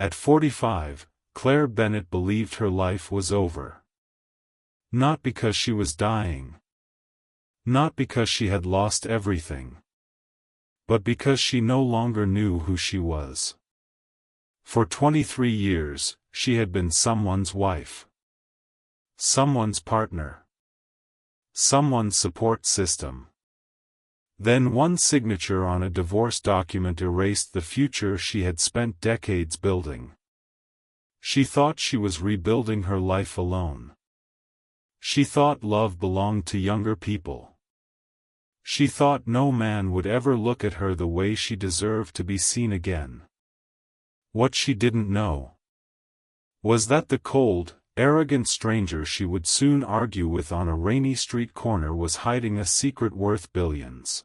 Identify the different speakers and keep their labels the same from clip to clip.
Speaker 1: At 45, Claire Bennett believed her life was over. Not because she was dying. Not because she had lost everything. But because she no longer knew who she was. For 23 years, she had been someone's wife. Someone's partner. Someone's support system. Then one signature on a divorce document erased the future she had spent decades building. She thought she was rebuilding her life alone. She thought love belonged to younger people. She thought no man would ever look at her the way she deserved to be seen again. What she didn't know was that the cold, arrogant stranger she would soon argue with on a rainy street corner was hiding a secret worth billions.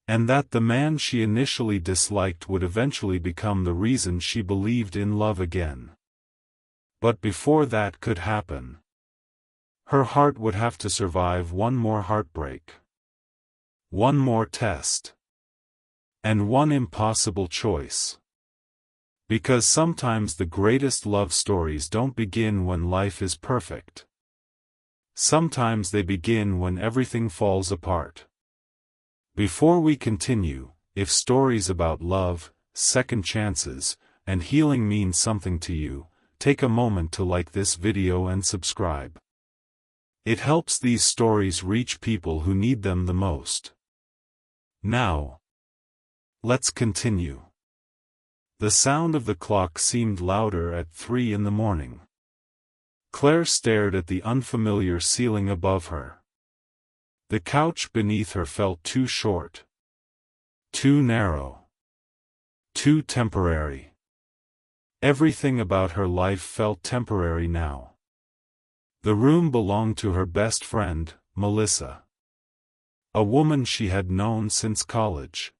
Speaker 1: And that the man she initially disliked would eventually become the reason she believed in love again. But before that could happen, her heart would have to survive one more heartbreak. One more test. And one impossible choice. Because sometimes the greatest love stories don't begin when life is perfect. Sometimes they begin when everything falls apart. Before we continue, if stories about love, second chances, and healing mean something to you, take a moment to like this video and subscribe. It helps these stories reach people who need them the most. Now, let's continue. The sound of the clock seemed louder at 3 in the morning. Claire stared at the unfamiliar ceiling above her. The couch beneath her felt too short. Too narrow. Too temporary. Everything about her life felt temporary now. The room belonged to her best friend, Melissa. A woman she had known since college.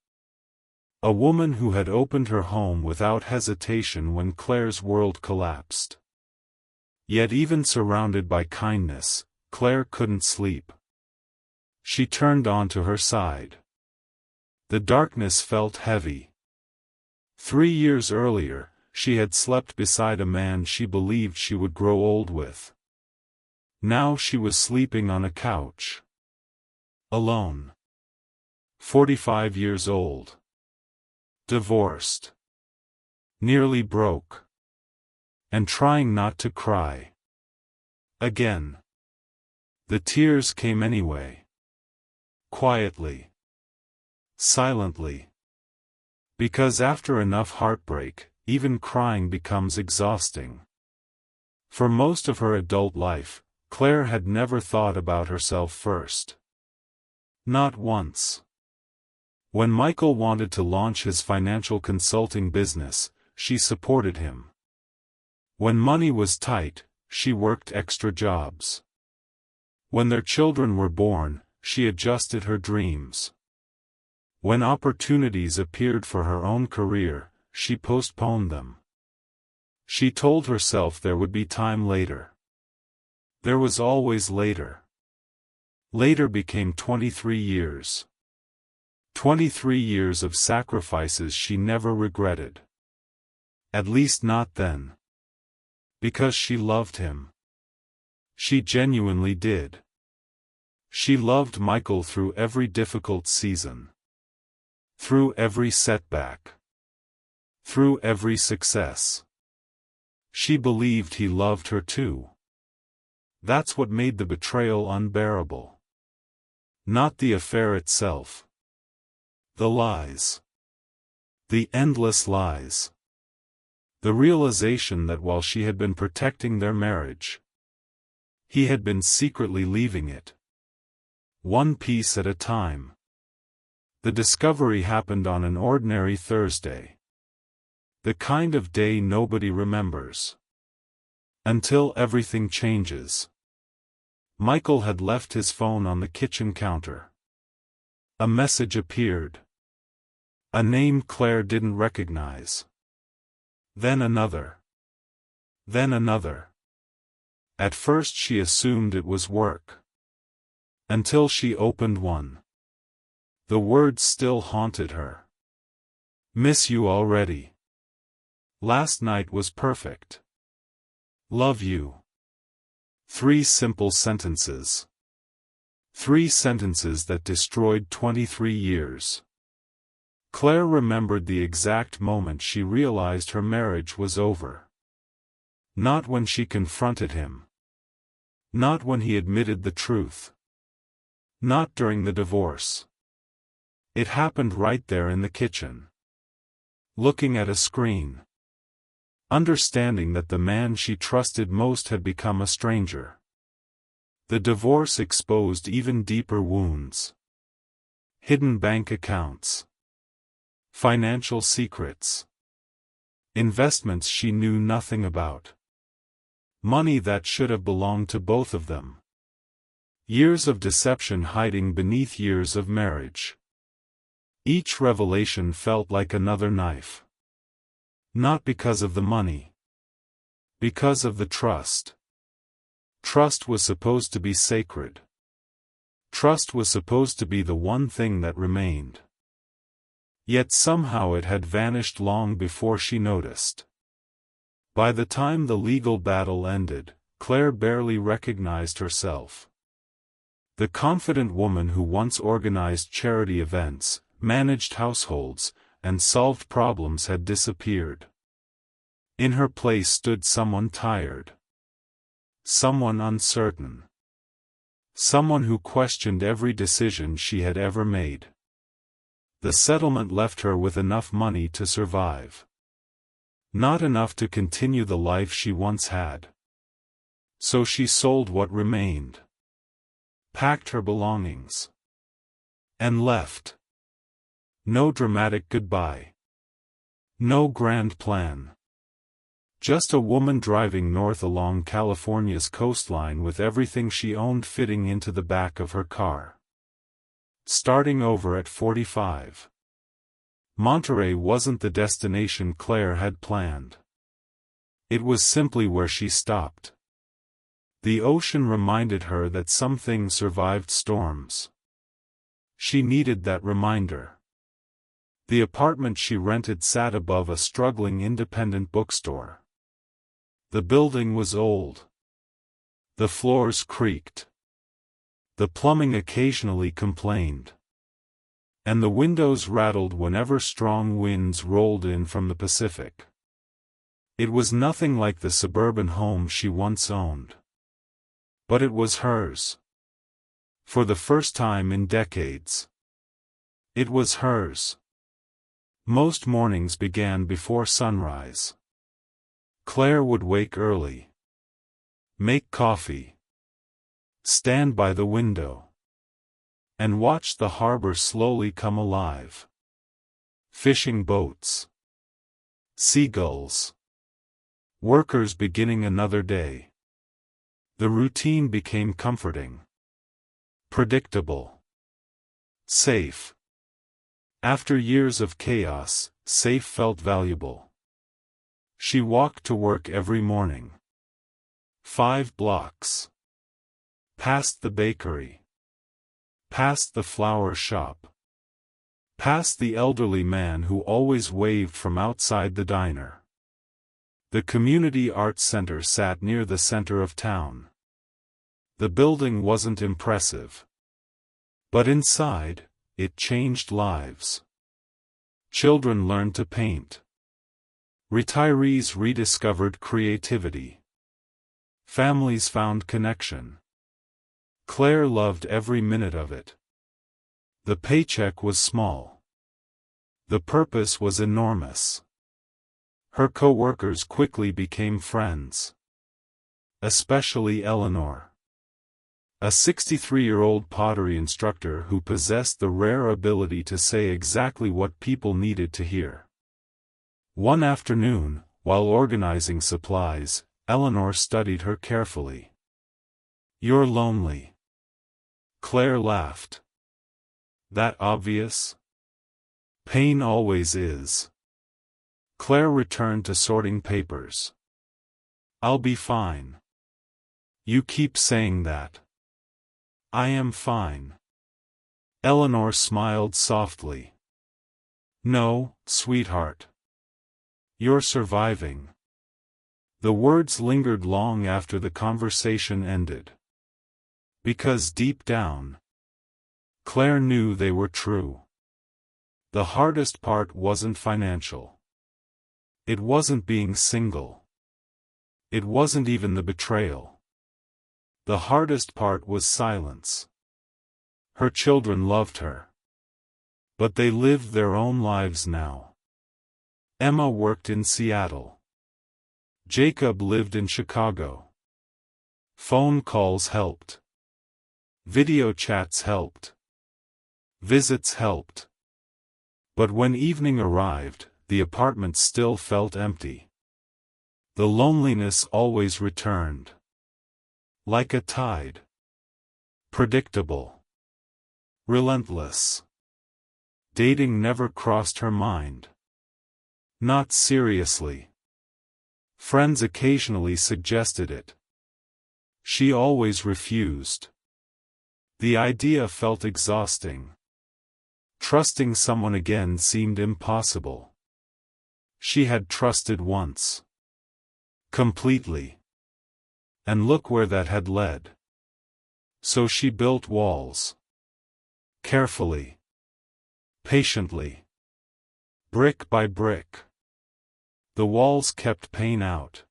Speaker 1: A woman who had opened her home without hesitation when Claire's world collapsed. Yet even surrounded by kindness, Claire couldn't sleep. She turned onto her side. The darkness felt heavy. 3 years earlier, she had slept beside a man she believed she would grow old with. Now she was sleeping on a couch. Alone. 45 years old. Divorced. Nearly broke. And trying not to cry. Again. The tears came anyway. Quietly. Silently. Because after enough heartbreak, even crying becomes exhausting. For most of her adult life, Claire had never thought about herself first. Not once. When Michael wanted to launch his financial consulting business, she supported him. When money was tight, she worked extra jobs. When their children were born, she adjusted her dreams. When opportunities appeared for her own career, she postponed them. She told herself there would be time later. There was always later. Later became 23 years. 23 years of sacrifices she never regretted. At least not then. Because she loved him. She genuinely did. She loved Michael through every difficult season. Through every setback. Through every success. She believed he loved her too. That's what made the betrayal unbearable. Not the affair itself. The lies. The endless lies. The realization that while she had been protecting their marriage, he had been secretly leaving it. One piece at a time. The discovery happened on an ordinary Thursday. The kind of day nobody remembers. Until everything changes. Michael had left his phone on the kitchen counter. A message appeared. A name Claire didn't recognize. Then another. Then another. At first she assumed it was work. Until she opened one. The words still haunted her. Miss you already. Last night was perfect. Love you. 3 simple sentences. 3 sentences that destroyed 23 years. Claire remembered the exact moment she realized her marriage was over. Not when she confronted him. Not when he admitted the truth. Not during the divorce. It happened right there in the kitchen. Looking at a screen. Understanding that the man she trusted most had become a stranger. The divorce exposed even deeper wounds. Hidden bank accounts. Financial secrets. Investments she knew nothing about. Money that should have belonged to both of them. Years of deception hiding beneath years of marriage. Each revelation felt like another knife. Not because of the money. Because of the trust. Trust was supposed to be sacred. Trust was supposed to be the one thing that remained. Yet somehow it had vanished long before she noticed. By the time the legal battle ended, Claire barely recognized herself. The confident woman who once organized charity events, managed households, and solved problems had disappeared. In her place stood someone tired. Someone uncertain. Someone who questioned every decision she had ever made. The settlement left her with enough money to survive. Not enough to continue the life she once had. So she sold what remained. Packed her belongings. And left. No dramatic goodbye. No grand plan. Just a woman driving north along California's coastline with everything she owned fitting into the back of her car. Starting over at 45. Monterey wasn't the destination Claire had planned. It was simply where she stopped. The ocean reminded her that some things survived storms. She needed that reminder. The apartment she rented sat above a struggling independent bookstore. The building was old. The floors creaked. The plumbing occasionally complained. And the windows rattled whenever strong winds rolled in from the Pacific. It was nothing like the suburban home she once owned. But it was hers. For the first time in decades. It was hers. Most mornings began before sunrise. Claire would wake early. Make coffee. Stand by the window. And watch the harbor slowly come alive. Fishing boats. Seagulls. Workers beginning another day. The routine became comforting. Predictable. Safe. After years of chaos, safe felt valuable. She walked to work every morning. 5 blocks. Past the bakery. Past the flower shop. Past the elderly man who always waved from outside the diner. The community arts center sat near the center of town. The building wasn't impressive. But inside, it changed lives. Children learned to paint. Retirees rediscovered creativity. Families found connection. Claire loved every minute of it. The paycheck was small. The purpose was enormous. Her co-workers quickly became friends. Especially Eleanor. A 63-year-old pottery instructor who possessed the rare ability to say exactly what people needed to hear. One afternoon, while organizing supplies, Eleanor studied her carefully. "You're lonely." Claire laughed. "That obvious?" "Pain always is." Claire returned to sorting papers. "I'll be fine." "You keep saying that." "I am fine." Eleanor smiled softly. "No, sweetheart. You're surviving. The words lingered long after the conversation ended. Because deep down, Claire knew they were true. The hardest part wasn't financial. It wasn't being single. It wasn't even the betrayal. The hardest part was silence. Her children loved her. But they lived their own lives now. Emma worked in Seattle. Jacob lived in Chicago. Phone calls helped. Video chats helped. Visits helped. But when evening arrived, the apartment still felt empty. The loneliness always returned. Like a tide. Predictable. Relentless. Dating never crossed her mind. Not seriously. Friends occasionally suggested it. She always refused. The idea felt exhausting. Trusting someone again seemed impossible. She had trusted once. Completely. And look where that had led. So she built walls. Carefully. Patiently. Brick by brick. The walls kept pain out.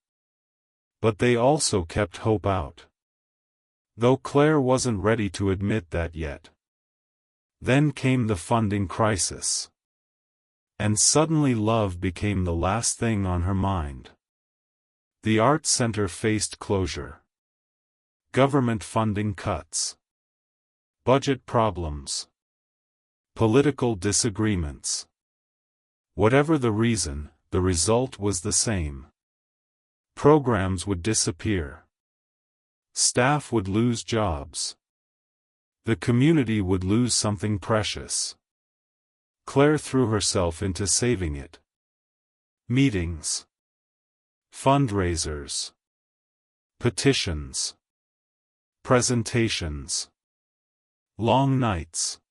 Speaker 1: But they also kept hope out. Though Claire wasn't ready to admit that yet. Then came the funding crisis. And suddenly love became the last thing on her mind. The art center faced closure. Government funding cuts. Budget problems. Political disagreements. Whatever the reason, the result was the same. Programs would disappear. Staff would lose jobs. The community would lose something precious. Claire threw herself into saving it. Meetings. Fundraisers. Petitions. Presentations. Long nights.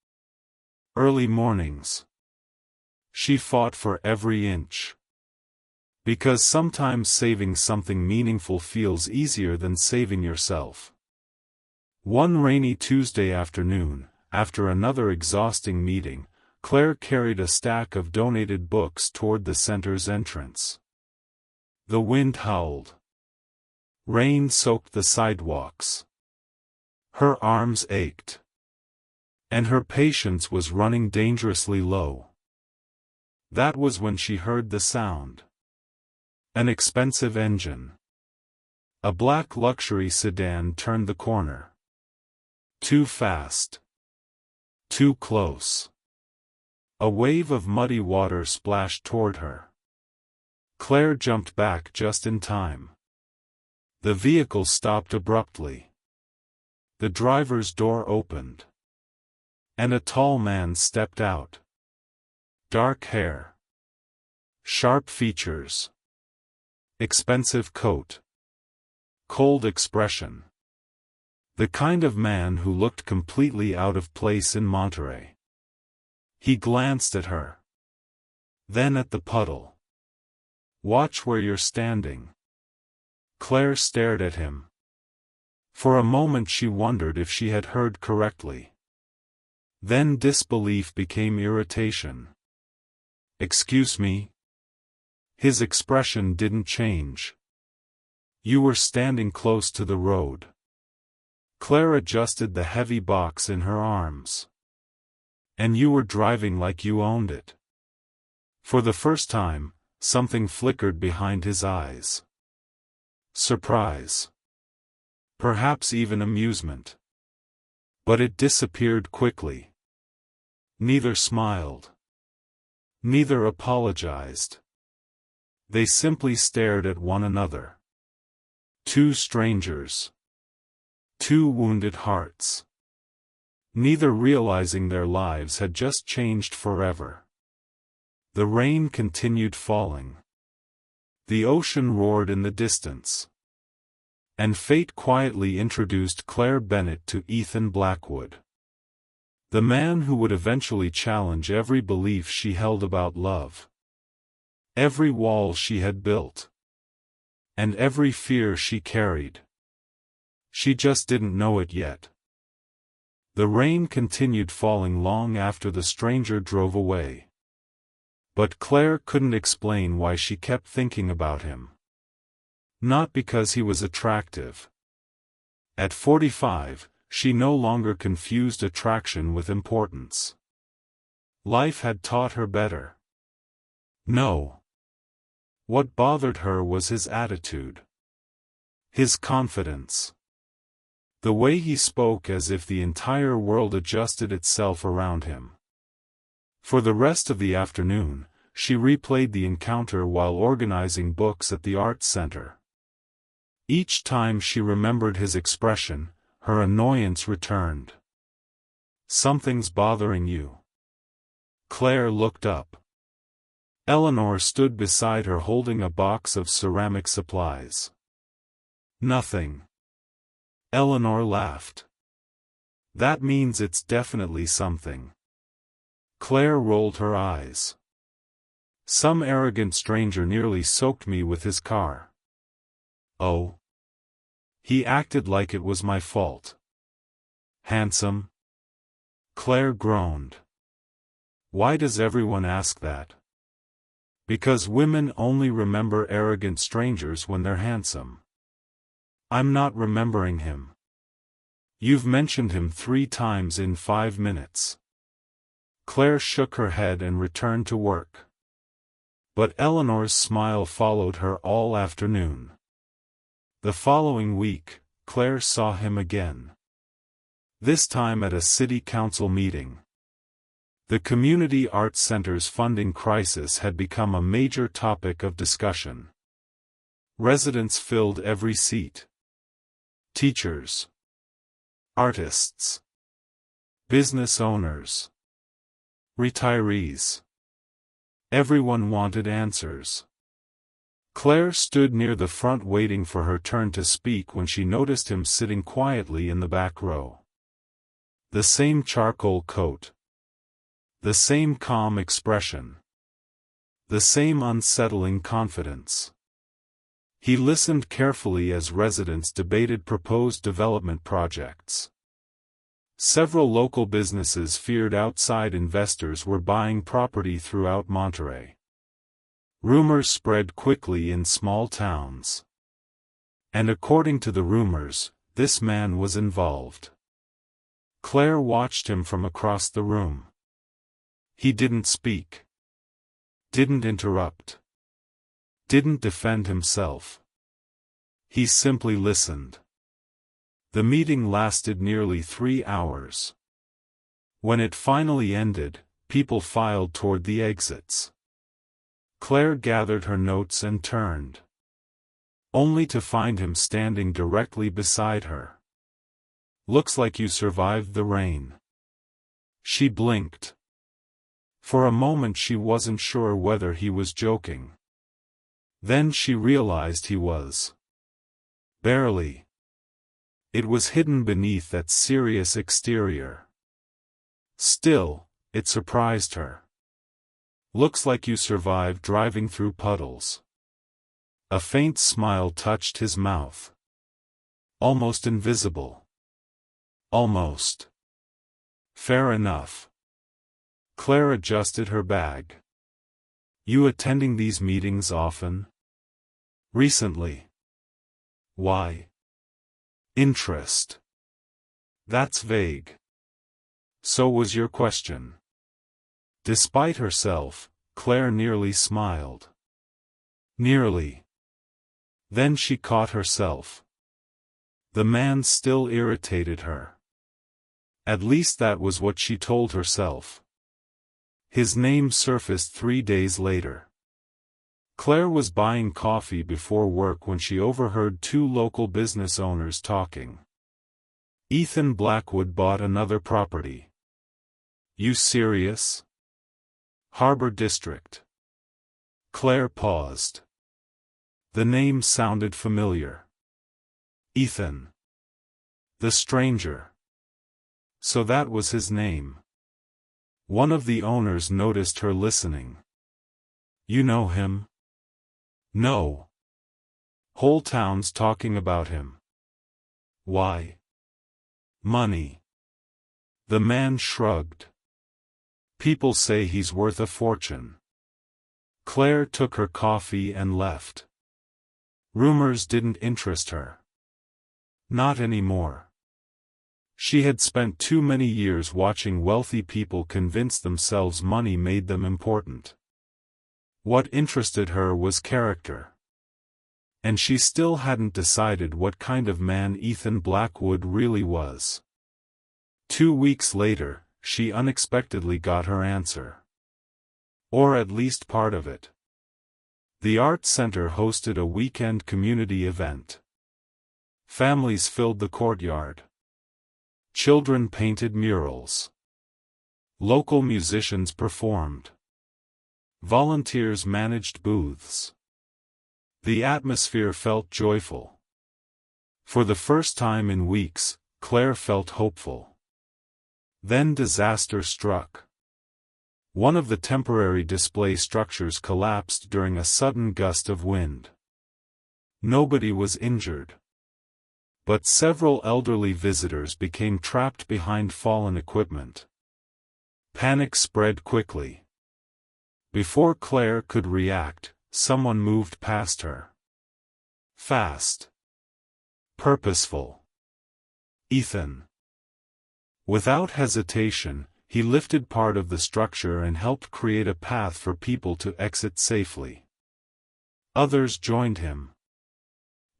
Speaker 1: Early mornings. She fought for every inch. Because sometimes saving something meaningful feels easier than saving yourself. One rainy Tuesday afternoon, after another exhausting meeting, Claire carried a stack of donated books toward the center's entrance. The wind howled. Rain soaked the sidewalks. Her arms ached. And her patience was running dangerously low. That was when she heard the sound. An expensive engine. A black luxury sedan turned the corner. Too fast. Too close. A wave of muddy water splashed toward her. Claire jumped back just in time. The vehicle stopped abruptly. The driver's door opened. And a tall man stepped out. Dark hair. Sharp features. Expensive coat. Cold expression. The kind of man who looked completely out of place in Monterey. He glanced at her. Then at the puddle. "Watch where you're standing." Claire stared at him. For a moment she wondered if she had heard correctly. Then disbelief became irritation. "Excuse me?" His expression didn't change. "You were standing close to the road." Claire adjusted the heavy box in her arms. "And you were driving like you owned it." For the first time, something flickered behind his eyes. Surprise. Perhaps even amusement. But it disappeared quickly. Neither smiled. Neither apologized. They simply stared at one another. Two strangers. Two wounded hearts. Neither realizing their lives had just changed forever. The rain continued falling. The ocean roared in the distance. And fate quietly introduced Claire Bennett to Ethan Blackwood. The man who would eventually challenge every belief she held about love. Every wall she had built. And every fear she carried. She just didn't know it yet. The rain continued falling long after the stranger drove away. But Claire couldn't explain why she kept thinking about him. Not because he was attractive. At 45, she no longer confused attraction with importance. Life had taught her better. No. What bothered her was his attitude. His confidence. The way he spoke as if the entire world adjusted itself around him. For the rest of the afternoon, she replayed the encounter while organizing books at the art center. Each time she remembered his expression, her annoyance returned. "Something's bothering you." Claire looked up. Eleanor stood beside her holding a box of ceramic supplies. "Nothing." Eleanor laughed. "That means it's definitely something." Claire rolled her eyes. "Some arrogant stranger nearly soaked me with his car." "Oh. He acted like it was my fault." "Handsome?" Claire groaned. "Why does everyone ask that?" "Because women only remember arrogant strangers when they're handsome." "I'm not remembering him." "You've mentioned him 3 times in 5 minutes." Claire shook her head and returned to work. But Eleanor's smile followed her all afternoon. The following week, Claire saw him again. This time at a city council meeting. The community arts center's funding crisis had become a major topic of discussion. Residents filled every seat. Teachers. Artists. Business owners. Retirees. Everyone wanted answers. Claire stood near the front waiting for her turn to speak when she noticed him sitting quietly in the back row. The same charcoal coat. The same calm expression. The same unsettling confidence. He listened carefully as residents debated proposed development projects. Several local businesses feared outside investors were buying property throughout Monterey. Rumors spread quickly in small towns. And according to the rumors, this man was involved. Claire watched him from across the room. He didn't speak. Didn't interrupt. Didn't defend himself. He simply listened. The meeting lasted nearly 3 hours. When it finally ended, people filed toward the exits. Claire gathered her notes and turned. Only to find him standing directly beside her. "Looks like you survived the rain." She blinked. For a moment she wasn't sure whether he was joking. Then she realized he was. Barely. It was hidden beneath that serious exterior. Still, it surprised her. "Looks like you survived driving through puddles." A faint smile touched his mouth. Almost invisible. Almost. "Fair enough." Claire adjusted her bag. "You attending these meetings often?" "Recently." "Why?" "Interest." "That's vague." "So was your question." Despite herself, Claire nearly smiled. Nearly. Then she caught herself. The man still irritated her. At least that was what she told herself. His name surfaced 3 days later. Claire was buying coffee before work when she overheard 2 local business owners talking. Ethan Blackwood bought another property. "You serious?" "Harbor District." Claire paused. The name sounded familiar. Ethan. The stranger. So that was his name. One of the owners noticed her listening. "You know him?" No. Whole towns talking about him. Why? Money. The man shrugged. People say he's worth a fortune. Claire took her coffee and left. Rumors didn't interest her. Not anymore. She had spent too many years watching wealthy people convince themselves money made them important. What interested her was character. And she still hadn't decided what kind of man Ethan Blackwood really was. 2 weeks later, she unexpectedly got her answer. Or at least part of it. The art center hosted a weekend community event. Families filled the courtyard. Children painted murals. Local musicians performed. Volunteers managed booths. The atmosphere felt joyful. For the first time in weeks, Claire felt hopeful. Then disaster struck. One of the temporary display structures collapsed during a sudden gust of wind. Nobody was injured. But several elderly visitors became trapped behind fallen equipment. Panic spread quickly. Before Claire could react, someone moved past her. Fast. Purposeful. Ethan. Without hesitation, he lifted part of the structure and helped create a path for people to exit safely. Others joined him.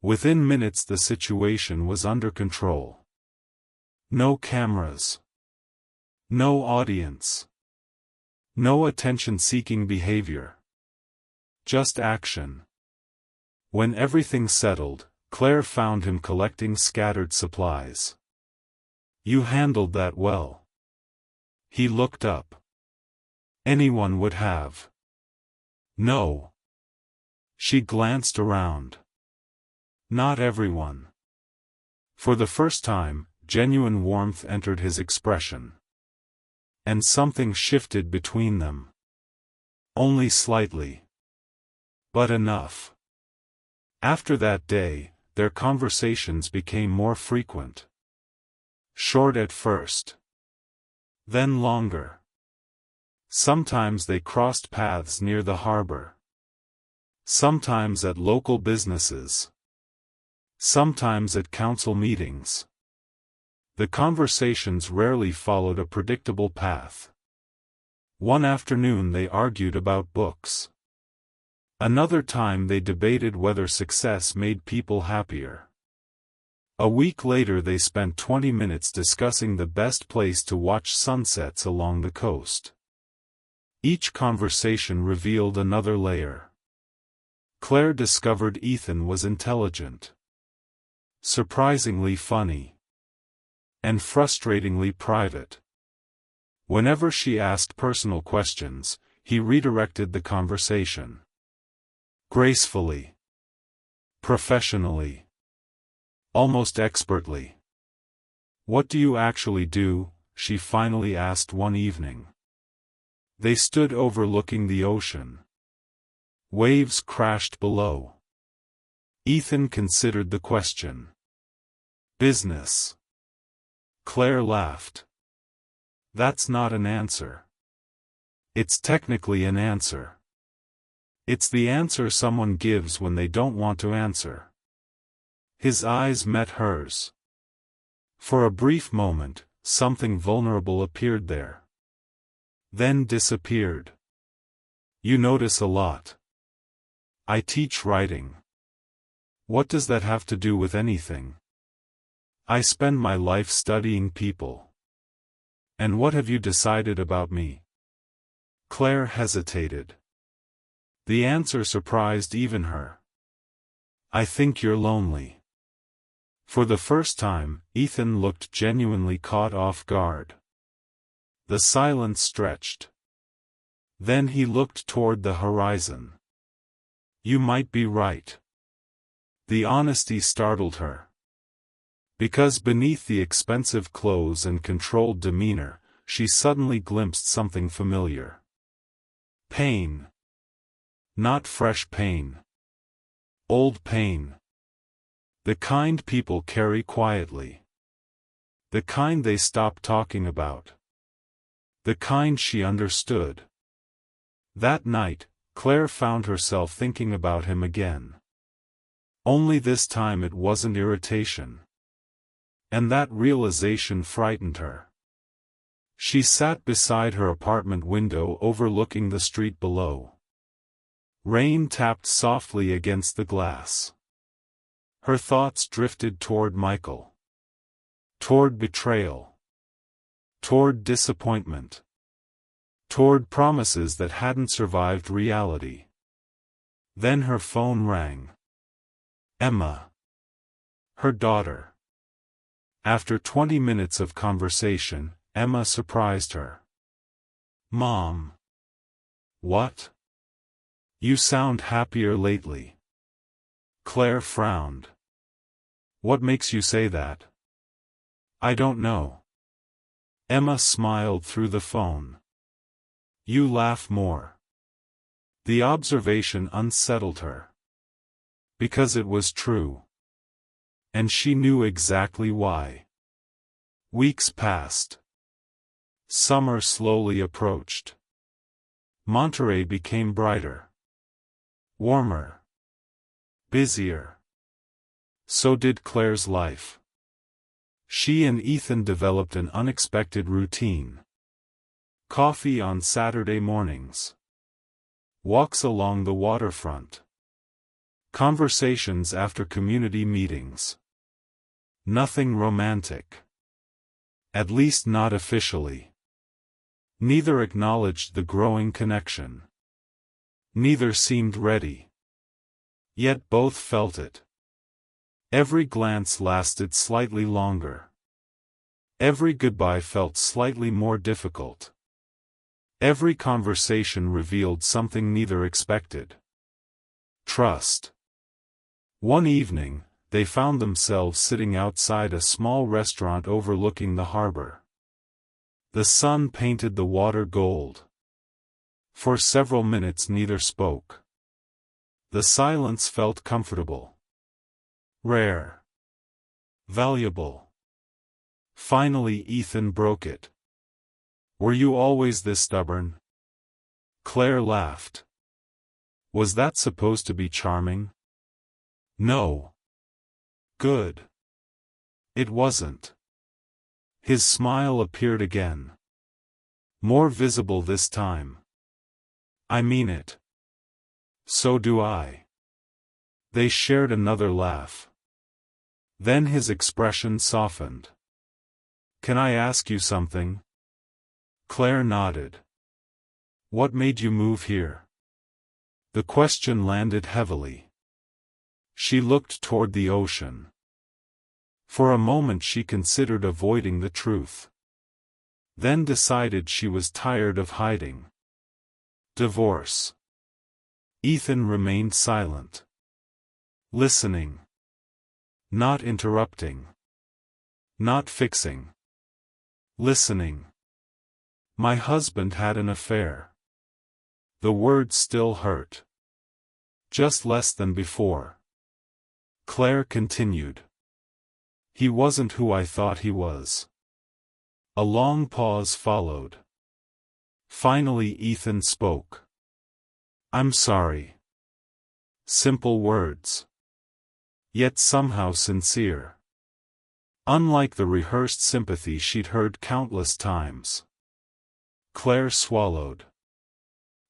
Speaker 1: Within minutes the situation was under control. No cameras. No audience. No attention-seeking behavior. Just action. When everything settled, Claire found him collecting scattered supplies. "You handled that well." He looked up. "Anyone would have." "No." She glanced around. "Not everyone." For the first time, genuine warmth entered his expression. And something shifted between them. Only slightly. But enough. After that day, their conversations became more frequent. Short at first. Then longer. Sometimes they crossed paths near the harbor. Sometimes at local businesses. Sometimes at council meetings. The conversations rarely followed a predictable path. One afternoon they argued about books. Another time they debated whether success made people happier. A week later they spent 20 minutes discussing the best place to watch sunsets along the coast. Each conversation revealed another layer. Claire discovered Ethan was intelligent. Surprisingly funny. And frustratingly private. Whenever she asked personal questions, he redirected the conversation. Gracefully. Professionally. Almost expertly. "What do you actually do?" she finally asked one evening. They stood overlooking the ocean. Waves crashed below. Ethan considered the question. "Business." Claire laughed. "That's not an answer." "It's technically an answer. It's the answer someone gives when they don't want to answer." His eyes met hers. For a brief moment, something vulnerable appeared there. Then disappeared. "You notice a lot." "I teach writing." "What does that have to do with anything?" "I spend my life studying people." "And what have you decided about me?" Claire hesitated. The answer surprised even her. "I think you're lonely." For the first time, Ethan looked genuinely caught off guard. The silence stretched. Then he looked toward the horizon. "You might be right." The honesty startled her. Because beneath the expensive clothes and controlled demeanor, she suddenly glimpsed something familiar. Pain. Not fresh pain. Old pain. The kind people carry quietly. The kind they stop talking about. The kind she understood. That night, Claire found herself thinking about him again. Only this time it wasn't irritation. And that realization frightened her. She sat beside her apartment window overlooking the street below. Rain tapped softly against the glass. Her thoughts drifted toward Michael. Toward betrayal. Toward disappointment. Toward promises that hadn't survived reality. Then her phone rang. Emma. Her daughter. After 20 minutes of conversation, Emma surprised her. Mom. What? You sound happier lately. Claire frowned. What makes you say that? I don't know. Emma smiled through the phone. You laugh more. The observation unsettled her. Because it was true. And she knew exactly why. Weeks passed. Summer slowly approached. Monterey became brighter. Warmer. Busier. So did Claire's life. She and Ethan developed an unexpected routine. Coffee on Saturday mornings. Walks along the waterfront. Conversations after community meetings. Nothing romantic. At least not officially. Neither acknowledged the growing connection. Neither seemed ready. Yet both felt it. Every glance lasted slightly longer. Every goodbye felt slightly more difficult. Every conversation revealed something neither expected. Trust. One evening, they found themselves sitting outside a small restaurant overlooking the harbor. The sun painted the water gold. For several minutes neither spoke. The silence felt comfortable. Rare. Valuable. Finally Ethan broke it. Were you always this stubborn? Claire laughed. Was that supposed to be charming? No. Good. It wasn't. His smile appeared again. More visible this time. I mean it. So do I. They shared another laugh. Then his expression softened. Can I ask you something? Claire nodded. What made you move here? The question landed heavily. She looked toward the ocean. For a moment she considered avoiding the truth. Then decided she was tired of hiding. Divorce. Ethan remained silent. Listening. Not interrupting. Not fixing. Listening. My husband had an affair. The words still hurt. Just less than before. Claire continued. He wasn't who I thought he was. A long pause followed. Finally Ethan spoke. I'm sorry. Simple words. Yet somehow sincere. Unlike the rehearsed sympathy she'd heard countless times. Claire swallowed.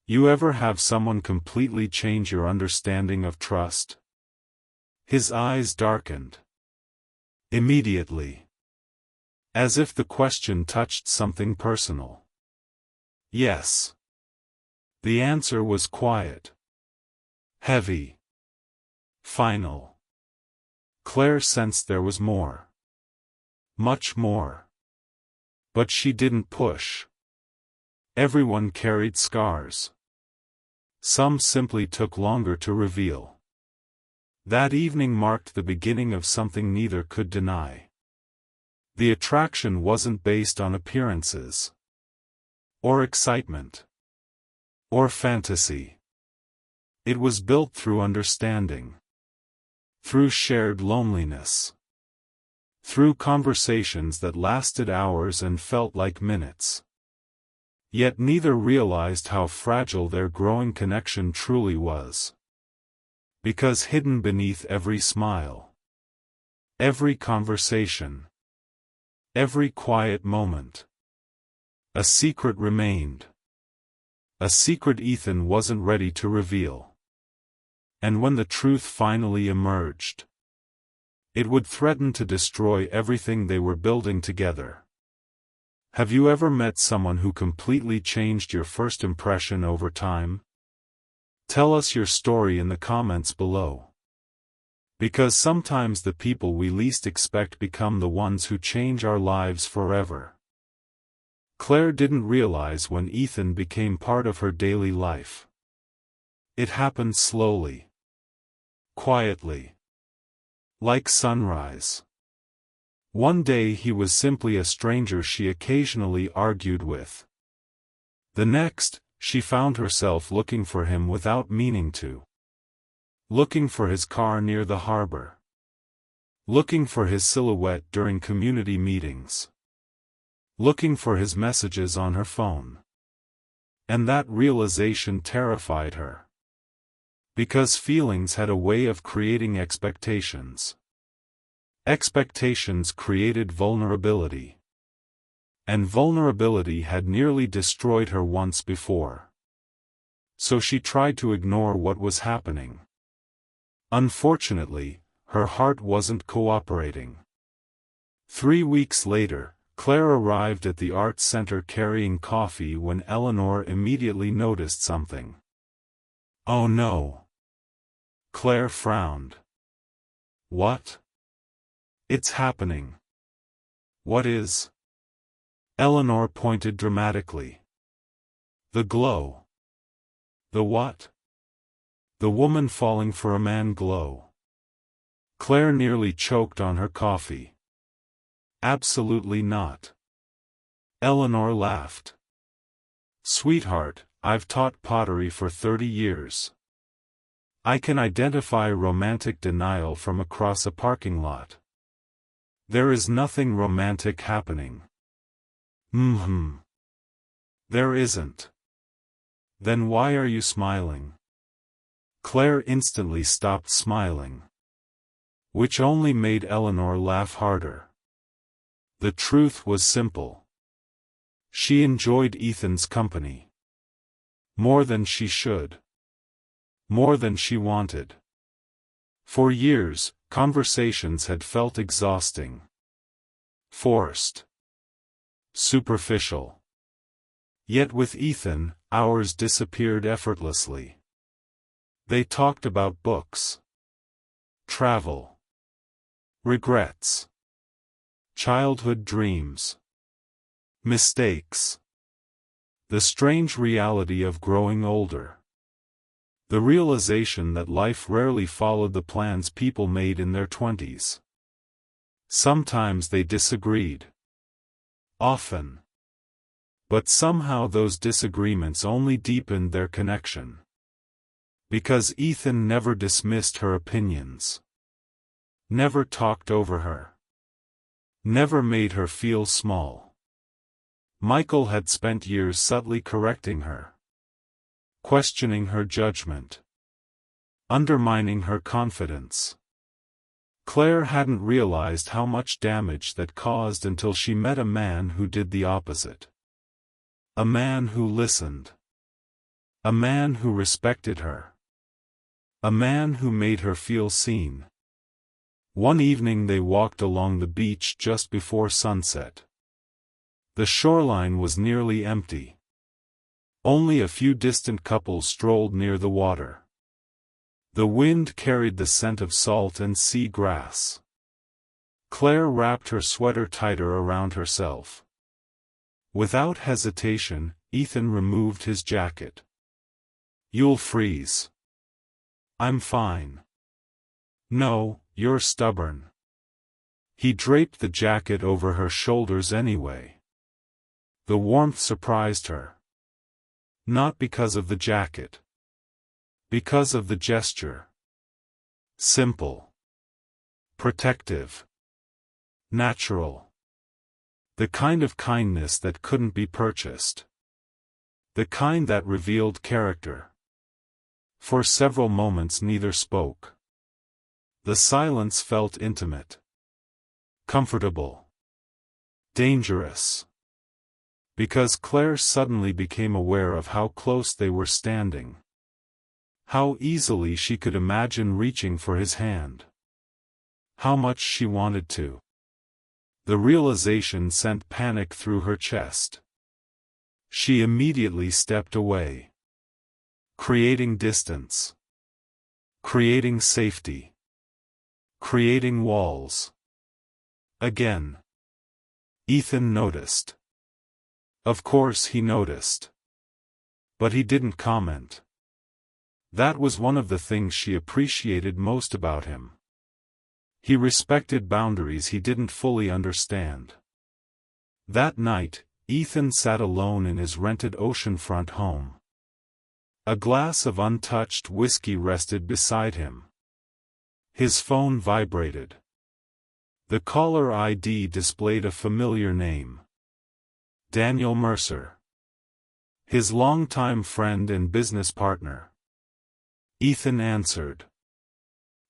Speaker 1: You ever have someone completely change your understanding of trust? His eyes darkened. Immediately. As if the question touched something personal. Yes. The answer was quiet. Heavy. Final. Claire sensed there was more. Much more. But she didn't push. Everyone carried scars. Some simply took longer to reveal. That evening marked the beginning of something neither could deny. The attraction wasn't based on appearances. Or excitement. Or fantasy. It was built through understanding. through shared loneliness, through conversations that lasted hours and felt like minutes. Yet neither realized how fragile their growing connection truly was. Because hidden beneath every smile, every conversation, every quiet moment, a secret remained. A secret Ethan wasn't ready to reveal. And when the truth finally emerged, it would threaten to destroy everything they were building together. Have you ever met someone who completely changed your first impression over time? Tell us your story in the comments below. Because sometimes the people we least expect become the ones who change our lives forever. Claire didn't realize when Ethan became part of her daily life. It happened slowly, quietly, like sunrise. One day he was simply a stranger she occasionally argued with. The next, she found herself looking for him without meaning to. Looking for his car near the harbor. Looking for his silhouette during community meetings. Looking for his messages on her phone. And that realization terrified her. Because feelings had a way of creating expectations. Expectations created vulnerability. And vulnerability had nearly destroyed her once before. So she tried to ignore what was happening. Unfortunately, her heart wasn't cooperating. 3 weeks later, Claire arrived at the art center carrying coffee when Eleanor immediately noticed something. Oh no! Claire frowned. What? It's happening. What is? Eleanor pointed dramatically. The glow. The what? The woman falling for a man glow. Claire nearly choked on her coffee. Absolutely not. Eleanor laughed. Sweetheart, I've taught pottery for 30 years. I can identify romantic denial from across a parking lot. There is nothing romantic happening. There isn't. Then why are you smiling? Claire instantly stopped smiling. Which only made Eleanor laugh harder. The truth was simple. She enjoyed Ethan's company. More than she should. More than she wanted. For years, conversations had felt exhausting. Forced. Superficial. Yet with Ethan, hours disappeared effortlessly. They talked about books. Travel. Regrets. Childhood dreams. Mistakes. The strange reality of growing older. The realization that life rarely followed the plans people made in their 20s. Sometimes they disagreed. Often. But somehow those disagreements only deepened their connection. Because Ethan never dismissed her opinions. Never talked over her. Never made her feel small. Michael had spent years subtly correcting her. Questioning her judgment. Undermining her confidence. Claire hadn't realized how much damage that caused until she met a man who did the opposite. A man who listened. A man who respected her. A man who made her feel seen. One evening they walked along the beach just before sunset. The shoreline was nearly empty. Only a few distant couples strolled near the water. The wind carried the scent of salt and sea grass. Claire wrapped her sweater tighter around herself. Without hesitation, Ethan removed his jacket. You'll freeze. I'm fine. No, you're stubborn. He draped the jacket over her shoulders anyway. The warmth surprised her. Not because of the jacket. Because of the gesture. Simple. Protective. Natural. The kind of kindness that couldn't be purchased. The kind that revealed character. For several moments neither spoke. The silence felt intimate. Comfortable. Dangerous. Because Claire suddenly became aware of how close they were standing. How easily she could imagine reaching for his hand. How much she wanted to. The realization sent panic through her chest. She immediately stepped away. Creating distance. Creating safety. Creating walls. Again. Ethan noticed. Of course he noticed. But he didn't comment. That was one of the things she appreciated most about him. He respected boundaries he didn't fully understand. That night, Ethan sat alone in his rented oceanfront home. A glass of untouched whiskey rested beside him. His phone vibrated. The caller ID displayed a familiar name. Daniel Mercer. His longtime friend and business partner. Ethan answered.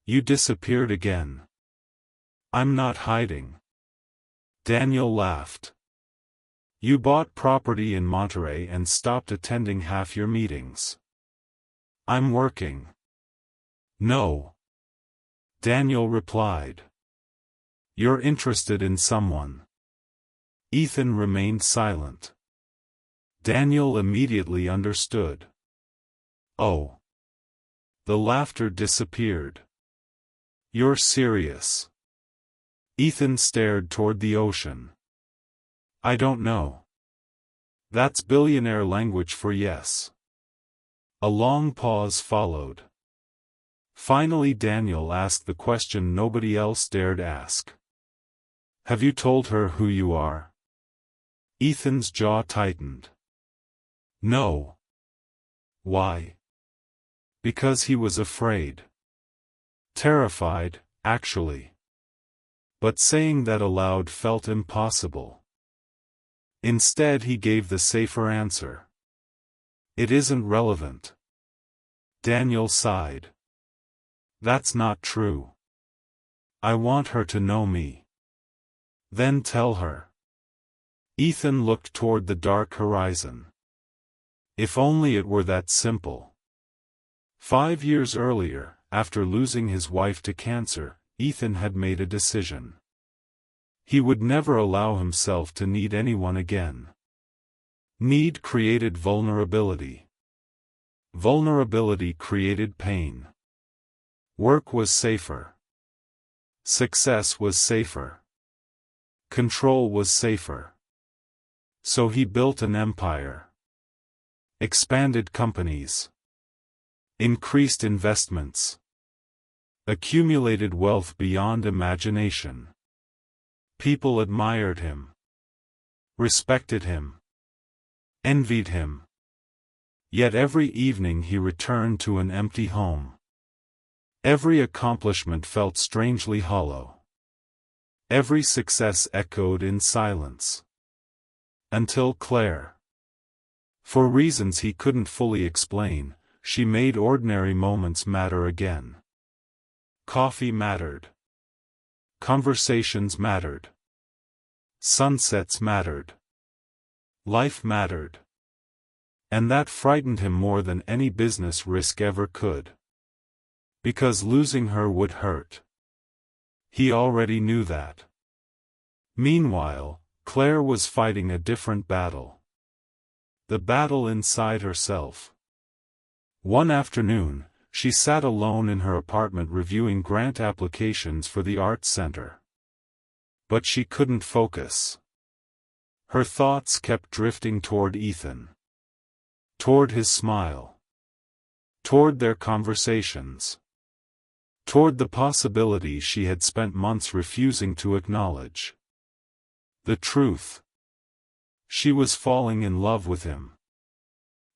Speaker 1: "You disappeared again." "I'm not hiding." Daniel laughed. "You bought property in Monterey and stopped attending half your meetings." "I'm working." "No." Daniel replied. "You're interested in someone." Ethan remained silent. Daniel immediately understood. "Oh." The laughter disappeared. "You're serious." Ethan stared toward the ocean. "I don't know." That's billionaire language for yes. A long pause followed. Finally Daniel asked the question nobody else dared ask. "Have you told her who you are?" Ethan's jaw tightened. "No." "Why?" Because he was afraid. Terrified, actually. But saying that aloud felt impossible. Instead he gave the safer answer. "It isn't relevant." Daniel sighed. "That's not true. I want her to know me." "Then tell her." Ethan looked toward the dark horizon. If only it were that simple. 5 years earlier, after losing his wife to cancer, Ethan had made a decision. He would never allow himself to need anyone again. Need created vulnerability. Vulnerability created pain. Work was safer. Success was safer. Control was safer. So he built an empire. Expanded companies. Increased investments. Accumulated wealth beyond imagination. People admired him. Respected him. Envied him. Yet every evening he returned to an empty home. Every accomplishment felt strangely hollow. Every success echoed in silence. Until Claire. For reasons he couldn't fully explain, she made ordinary moments matter again. Coffee mattered. Conversations mattered. Sunsets mattered. Life mattered. And that frightened him more than any business risk ever could. Because losing her would hurt. He already knew that. Meanwhile, Claire was fighting a different battle. The battle inside herself. One afternoon, she sat alone in her apartment reviewing grant applications for the Arts Center. But she couldn't focus. Her thoughts kept drifting toward Ethan. Toward his smile. Toward their conversations. Toward the possibility she had spent months refusing to acknowledge. The truth. She was falling in love with him.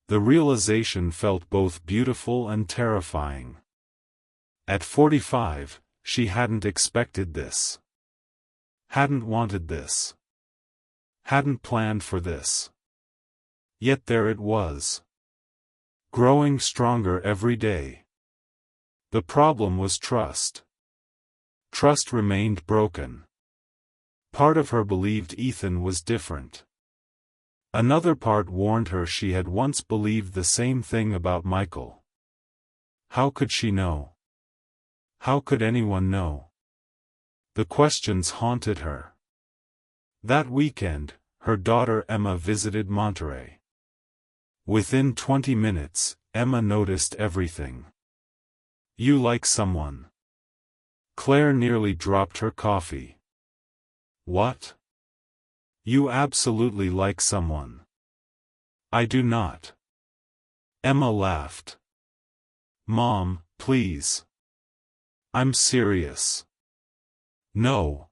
Speaker 1: The realization felt both beautiful and terrifying. At 45, She hadn't expected this. Hadn't wanted this. Hadn't planned for this. Yet there it was. Growing stronger every day. The problem was trust. Trust remained broken. Part of her believed Ethan was different. Another part warned her she had once believed the same thing about Michael. How could she know? How could anyone know? The questions haunted her. That weekend, her daughter Emma visited Monterey. Within 20 minutes, Emma noticed everything. You like someone. Claire nearly dropped her coffee. What? You absolutely like someone. I do not. Emma laughed. Mom, please. I'm serious. No.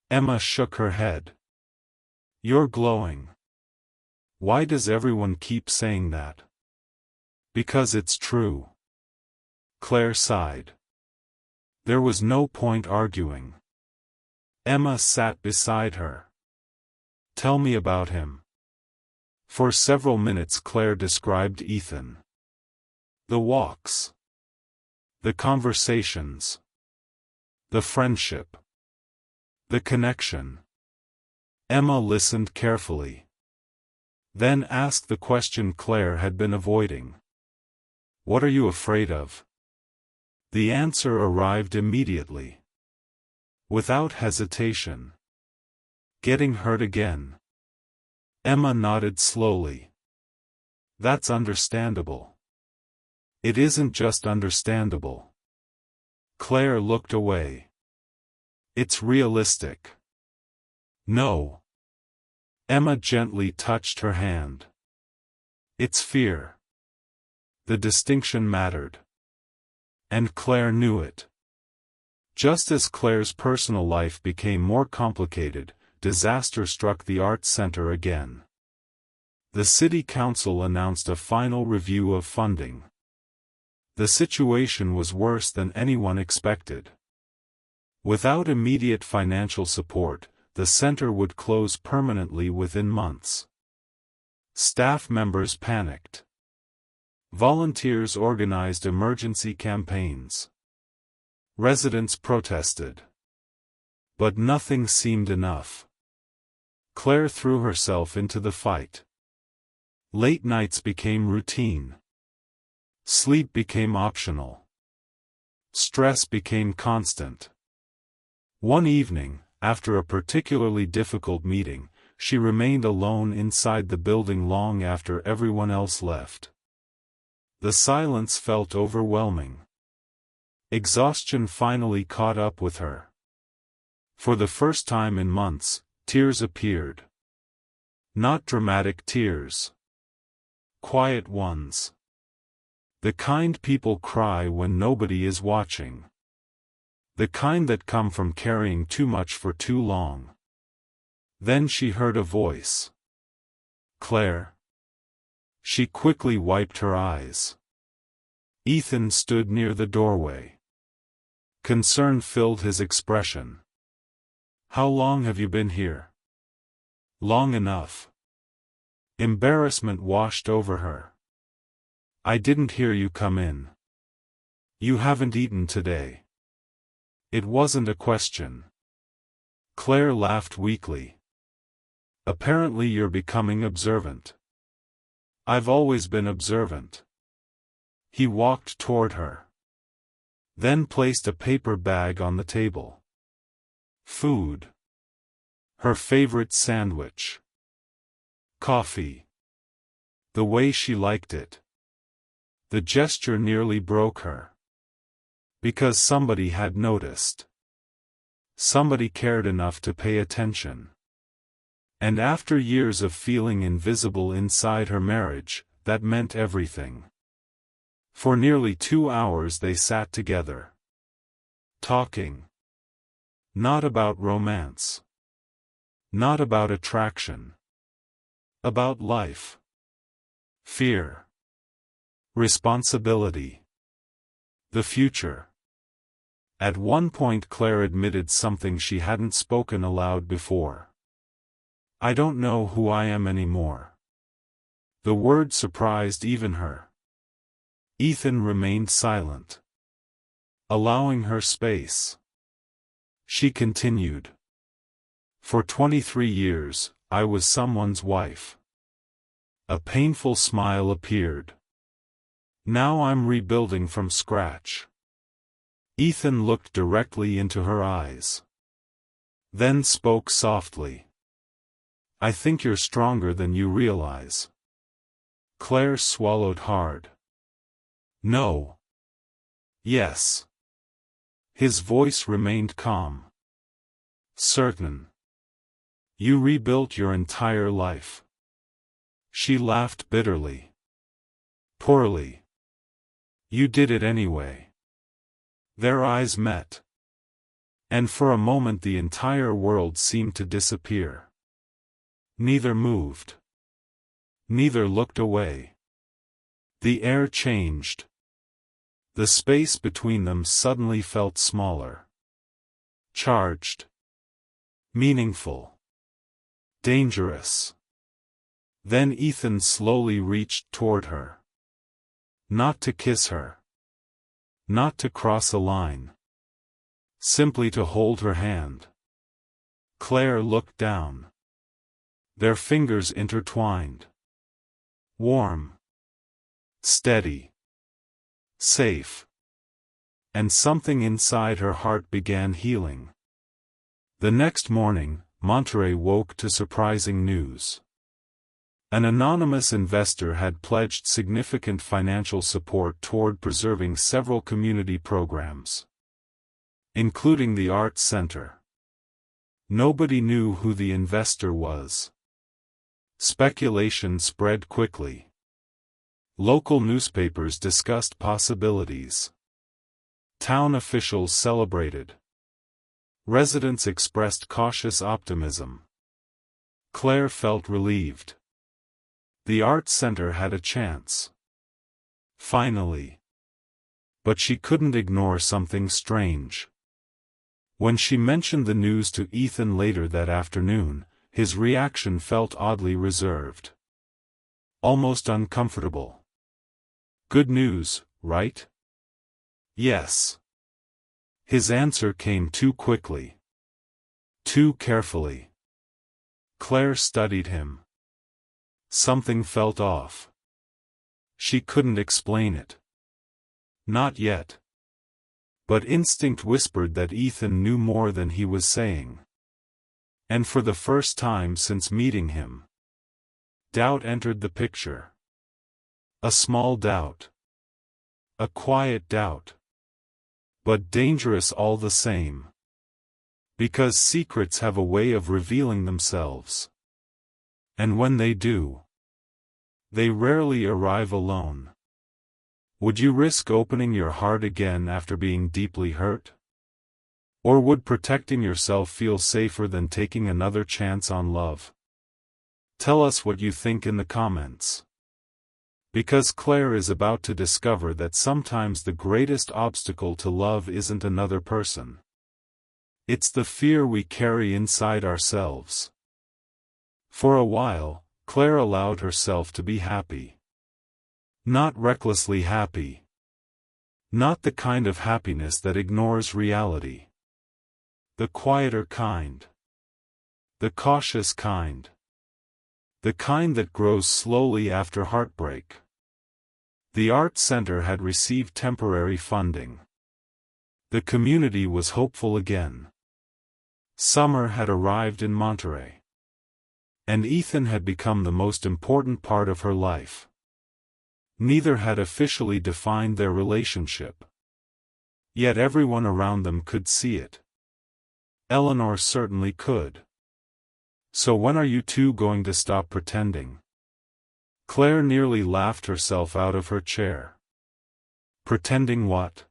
Speaker 1: Emma shook her head. You're glowing. Why does everyone keep saying that? Because it's true. Claire sighed. There was no point arguing. Emma sat beside her. Tell me about him. For several minutes Claire described Ethan. The walks. The conversations. The friendship. The connection. Emma listened carefully. Then asked the question Claire had been avoiding. What are you afraid of? The answer arrived immediately. Without hesitation. Getting hurt again. Emma nodded slowly. That's understandable. It isn't just understandable. Claire looked away. It's realistic. No. Emma gently touched her hand. It's fear. The distinction mattered. And Claire knew it. Just as Claire's personal life became more complicated, disaster struck the Arts Center again. The City Council announced a final review of funding. The situation was worse than anyone expected. Without immediate financial support, the center would close permanently within months. Staff members panicked. Volunteers organized emergency campaigns. Residents protested. But nothing seemed enough. Claire threw herself into the fight. Late nights became routine. Sleep became optional. Stress became constant. One evening, after a particularly difficult meeting, she remained alone inside the building long after everyone else left. The silence felt overwhelming. Exhaustion finally caught up with her. For the first time in months, tears appeared. Not dramatic tears. Quiet ones. The kind people cry when nobody is watching. The kind that come from carrying too much for too long. Then she heard a voice. Claire. She quickly wiped her eyes. Ethan stood near the doorway. Concern filled his expression. How long have you been here? Long enough. Embarrassment washed over her. I didn't hear you come in. You haven't eaten today. It wasn't a question. Claire laughed weakly. Apparently you're becoming observant. I've always been observant. He walked toward her. Then placed a paper bag on the table. Food. Her favorite sandwich. Coffee. The way she liked it. The gesture nearly broke her. Because somebody had noticed. Somebody cared enough to pay attention. And after years of feeling invisible inside her marriage, that meant everything. For nearly 2 hours they sat together. Talking. Not about romance. Not about attraction. About life. Fear. Responsibility. The future. At one point Claire admitted something she hadn't spoken aloud before. "I don't know who I am anymore." The word surprised even her. Ethan remained silent, allowing her space. She continued. "For 23 years, I was someone's wife." A painful smile appeared. "Now I'm rebuilding from scratch." Ethan looked directly into her eyes. Then spoke softly. "I think you're stronger than you realize." Claire swallowed hard. "No. Yes." His voice remained calm. "Certain. You rebuilt your entire life." She laughed bitterly. "Poorly. You did it anyway." Their eyes met. And for a moment the entire world seemed to disappear. Neither moved. Neither looked away. The air changed. The space between them suddenly felt smaller. Charged. Meaningful. Dangerous. Then Ethan slowly reached toward her. Not to kiss her. Not to cross a line. Simply to hold her hand. Claire looked down. Their fingers intertwined. Warm. Steady. Safe. And something inside her heart began healing. The next morning, Monterey woke to surprising news. An anonymous investor had pledged significant financial support toward preserving several community programs, including the Arts Center. Nobody knew who the investor was. Speculation spread quickly. Local newspapers discussed possibilities. Town officials celebrated. Residents expressed cautious optimism. Claire felt relieved. The Arts Center had a chance. Finally. But she couldn't ignore something strange. When she mentioned the news to Ethan later that afternoon, his reaction felt oddly reserved. Almost uncomfortable. "Good news, right?" "Yes." His answer came too quickly. Too carefully. Claire studied him. Something felt off. She couldn't explain it. Not yet. But instinct whispered that Ethan knew more than he was saying. And for the first time since meeting him, doubt entered the picture. A small doubt. A quiet doubt. But dangerous all the same. Because secrets have a way of revealing themselves. And when they do, they rarely arrive alone. Would you risk opening your heart again after being deeply hurt? Or would protecting yourself feel safer than taking another chance on love? Tell us what you think in the comments. Because Claire is about to discover that sometimes the greatest obstacle to love isn't another person. It's the fear we carry inside ourselves. For a while, Claire allowed herself to be happy. Not recklessly happy. Not the kind of happiness that ignores reality. The quieter kind. The cautious kind. The kind that grows slowly after heartbreak. The Arts Center had received temporary funding. The community was hopeful again. Summer had arrived in Monterey. And Ethan had become the most important part of her life. Neither had officially defined their relationship. Yet everyone around them could see it. Eleanor certainly could. So when are you two going to stop pretending? Claire nearly laughed herself out of her chair. Pretending what?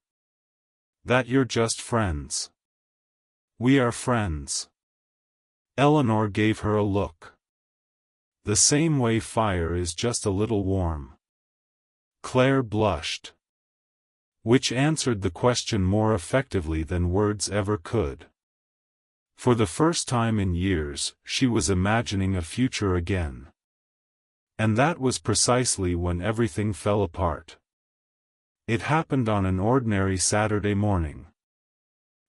Speaker 1: That you're just friends. We are friends. Eleanor gave her a look. The same way fire is just a little warm. Claire blushed. which answered the question more effectively than words ever could. For the first time in years, she was imagining a future again. And that was precisely when everything fell apart. It happened on an ordinary Saturday morning.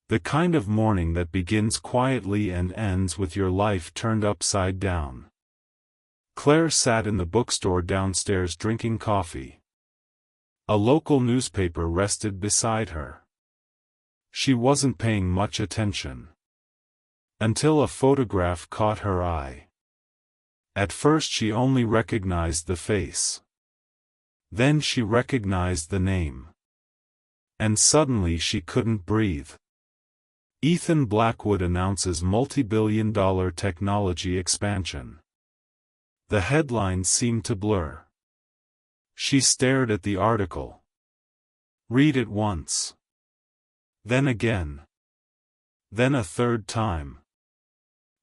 Speaker 1: The kind of morning that begins quietly and ends with your life turned upside down. Claire sat in the bookstore downstairs drinking coffee. A local newspaper rested beside her. She wasn't paying much attention. Until a photograph caught her eye. At first she only recognized the face. Then she recognized the name. And suddenly she couldn't breathe. Ethan Blackwood announces multi-billion-dollar technology expansion. The headlines seemed to blur. She stared at the article. Read it once. Then again. Then a third time.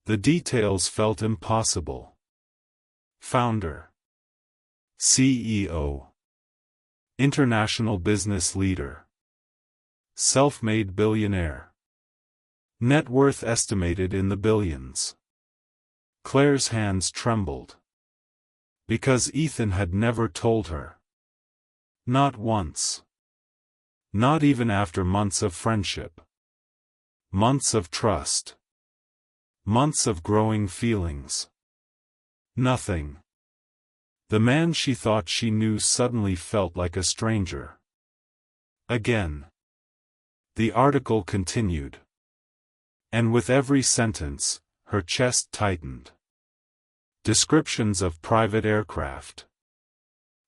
Speaker 1: The details felt impossible. Founder. CEO. International business leader. Self-made billionaire. Net worth estimated in the billions. Claire's hands trembled. Because Ethan had never told her. Not once. Not even after months of friendship. Months of trust. Months of growing feelings. Nothing. The man she thought she knew suddenly felt like a stranger. Again. The article continued. And with every sentence, her chest tightened. Descriptions of private aircraft.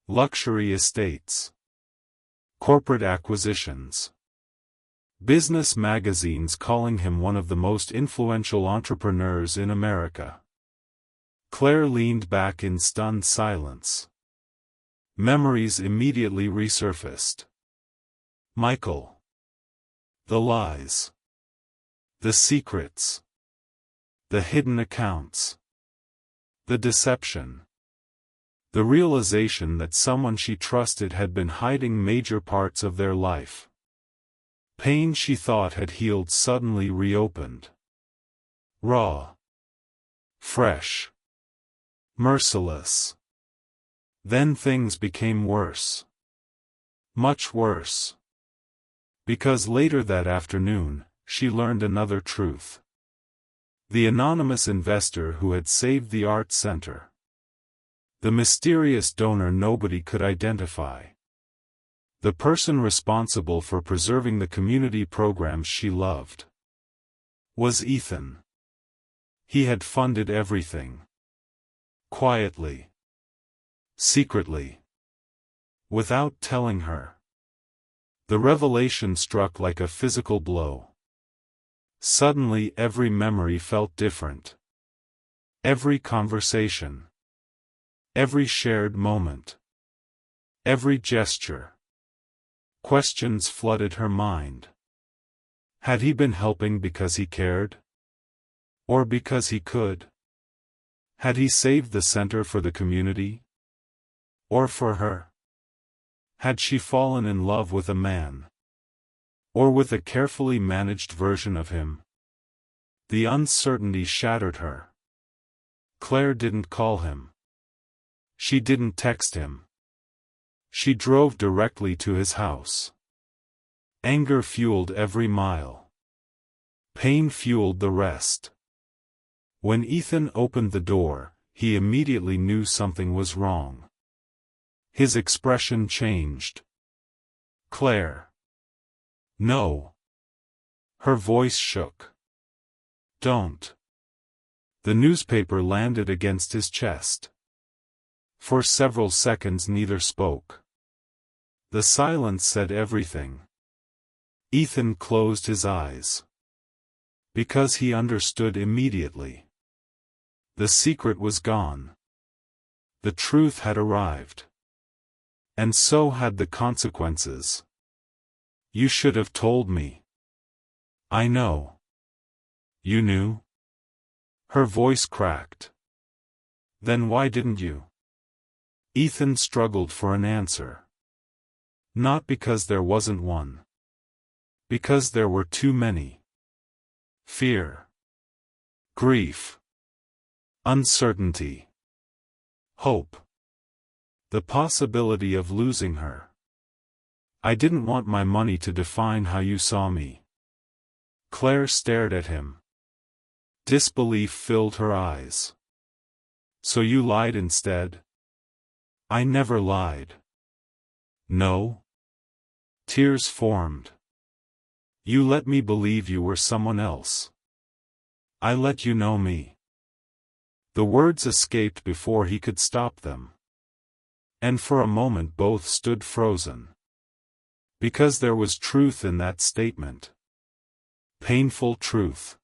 Speaker 1: Luxury estates. Corporate acquisitions. Business magazines calling him one of the most influential entrepreneurs in America. Claire leaned back in stunned silence. Memories immediately resurfaced. Michael. The lies. The secrets. The hidden accounts. The deception. The realization that someone she trusted had been hiding major parts of their life. Pain she thought had healed suddenly reopened. Raw. Fresh. Merciless. Then things became worse. Much worse. Because later that afternoon, she learned another truth. The anonymous investor who had saved the art center. The mysterious donor nobody could identify. The person responsible for preserving the community programs she loved. Was Ethan. He had funded everything. Quietly. Secretly. Without telling her. The revelation struck like a physical blow. Suddenly every memory felt different. Every conversation. Every shared moment. Every gesture. Questions flooded her mind. Had he been helping because he cared? Or because he could? Had he saved the center for the community? Or for her? Had she fallen in love with a man? Or with a carefully managed version of him? The uncertainty shattered her. Claire didn't call him. She didn't text him. She drove directly to his house. Anger fueled every mile. Pain fueled the rest. When Ethan opened the door, he immediately knew something was wrong. His expression changed. Claire. No. Her voice shook. Don't. The newspaper landed against his chest. For several seconds neither spoke. The silence said everything. Ethan closed his eyes. Because he understood immediately. The secret was gone. The truth had arrived. And so had the consequences. You should have told me. I know. You knew? Her voice cracked. Then why didn't you? Ethan struggled for an answer. Not because there wasn't one. Because there were too many. Fear. Grief. Uncertainty. Hope. The possibility of losing her. I didn't want my money to define how you saw me. Claire stared at him. Disbelief filled her eyes. So you lied instead? I never lied. No? Tears formed. You let me believe you were someone else. I let you know me. The words escaped before he could stop them. And for a moment both stood frozen. Because there was truth in that statement. Painful truth.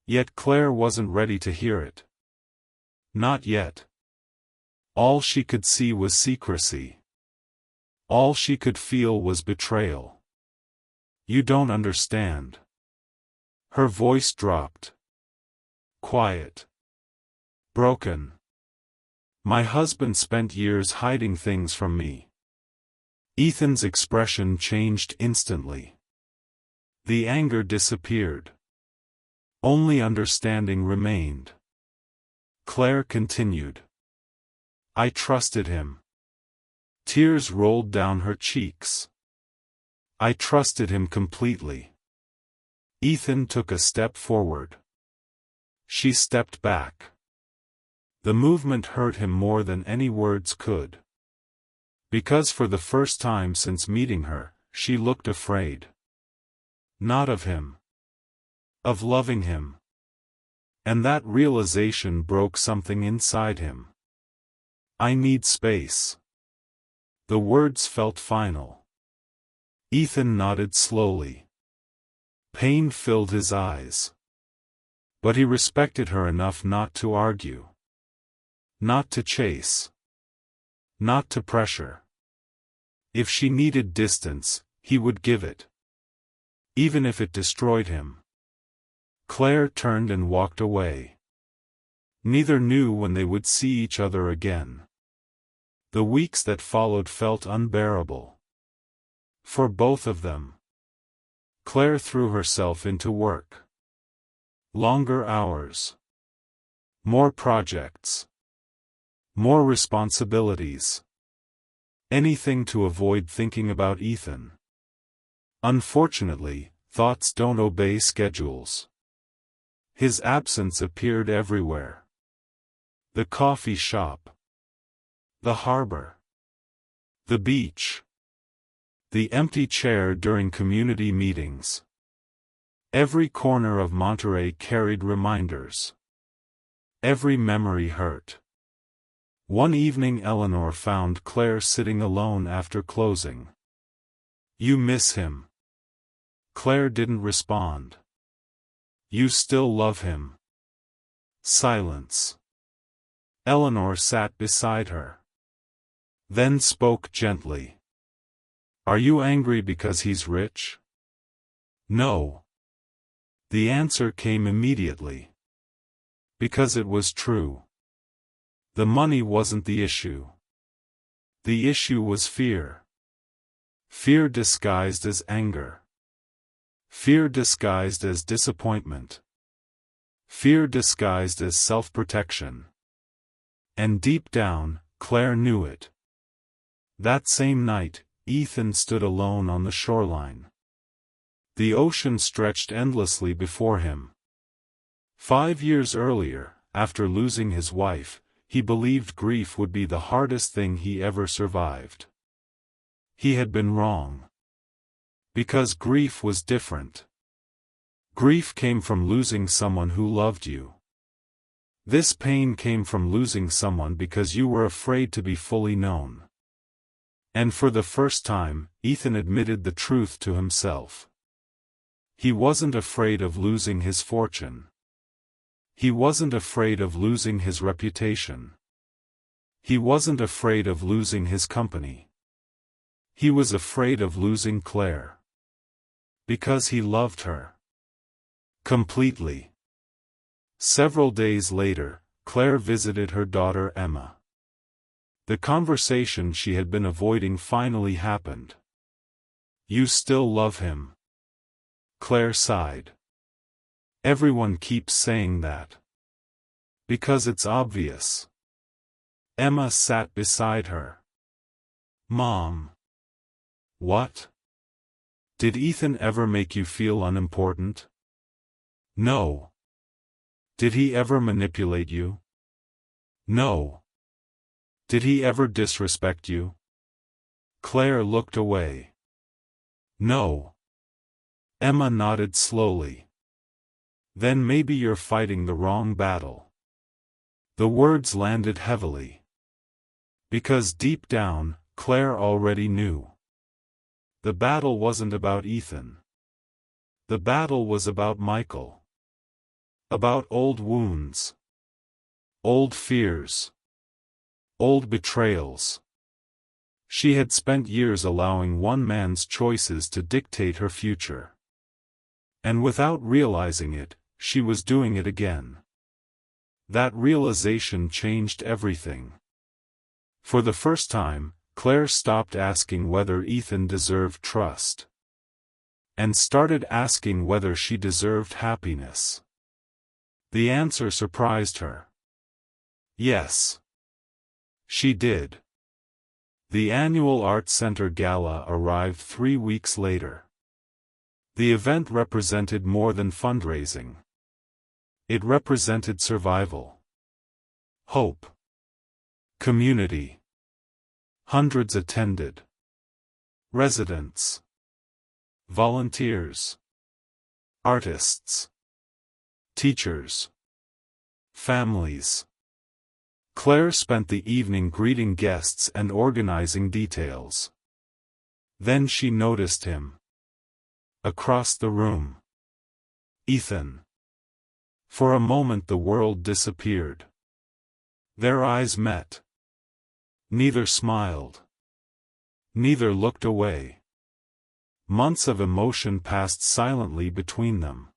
Speaker 1: Yet Claire wasn't ready to hear it. Not yet. All she could see was secrecy. All she could feel was betrayal. You don't understand. Her voice dropped. Quiet. Broken. My husband spent years hiding things from me. Ethan's expression changed instantly. The anger disappeared. Only understanding remained. Claire continued. I trusted him. Tears rolled down her cheeks. I trusted him completely. Ethan took a step forward. She stepped back. The movement hurt him more than any words could. Because for the first time since meeting her, she looked afraid. Not of him. Of loving him. And that realization broke something inside him. I need space. The words felt final. Ethan nodded slowly. Pain filled his eyes. But he respected her enough not to argue. Not to chase. Not to pressure. If she needed distance, he would give it. Even if it destroyed him. Claire turned and walked away. Neither knew when they would see each other again. The weeks that followed felt unbearable. For both of them. Claire threw herself into work. Longer hours. More projects. More responsibilities. Anything to avoid thinking about Ethan. Unfortunately, thoughts don't obey schedules. His absence appeared everywhere. The coffee shop. The harbor. The beach. The empty chair during community meetings. Every corner of Monterey carried reminders. Every memory hurt. One evening Eleanor found Claire sitting alone after closing. You miss him. Claire didn't respond. You still love him. Silence. Eleanor sat beside her. Then spoke gently. Are you angry because he's rich? No. The answer came immediately. Because it was true. The money wasn't the issue. The issue was fear. Fear disguised as anger. Fear disguised as disappointment. Fear disguised as self-protection. And deep down, Claire knew it. That same night, Ethan stood alone on the shoreline. The ocean stretched endlessly before him. 5 years earlier, after losing his wife, he believed grief would be the hardest thing he ever survived. He had been wrong. Because grief was different. Grief came from losing someone who loved you. This pain came from losing someone because you were afraid to be fully known. And for the first time, Ethan admitted the truth to himself. He wasn't afraid of losing his fortune. He wasn't afraid of losing his reputation. He wasn't afraid of losing his company. He was afraid of losing Claire. Because he loved her. Completely. Several days later, Claire visited her daughter Emma. The conversation she had been avoiding finally happened. "You still love him?" Claire sighed. "Everyone keeps saying that. Because it's obvious." Emma sat beside her. "Mom." "What? Did Ethan ever make you feel unimportant?" "No." "Did he ever manipulate you?" "No." "Did he ever disrespect you?" Claire looked away. "No." Emma nodded slowly. "Then maybe you're fighting the wrong battle." The words landed heavily. Because deep down, Claire already knew. The battle wasn't about Ethan. The battle was about Michael. About old wounds. Old fears. Old betrayals. She had spent years allowing one man's choices to dictate her future. And without realizing it, she was doing it again. That realization changed everything. For the first time, Claire stopped asking whether Ethan deserved trust. And started asking whether she deserved happiness. The answer surprised her. Yes. She did. The annual Arts Center Gala arrived 3 weeks later. The event represented more than fundraising. It represented survival. Hope. Community. Hundreds attended. Residents. Volunteers. Artists. Teachers. Families. Claire spent the evening greeting guests and organizing details. Then she noticed him. Across the room. Ethan. For a moment the world disappeared. Their eyes met. Neither smiled. Neither looked away. Months of emotion passed silently between them.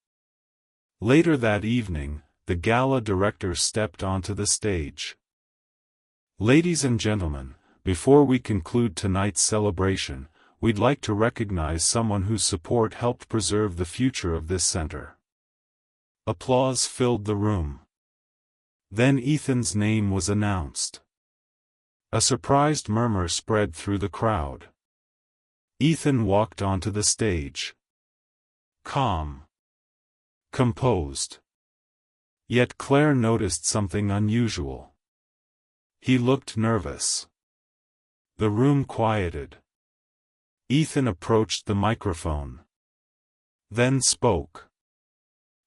Speaker 1: Later that evening, the gala director stepped onto the stage. "Ladies and gentlemen, before we conclude tonight's celebration, we'd like to recognize someone whose support helped preserve the future of this center." Applause filled the room. Then Ethan's name was announced. A surprised murmur spread through the crowd. Ethan walked onto the stage. Calm. Composed. Yet Claire noticed something unusual. He looked nervous. The room quieted. Ethan approached the microphone. Then spoke.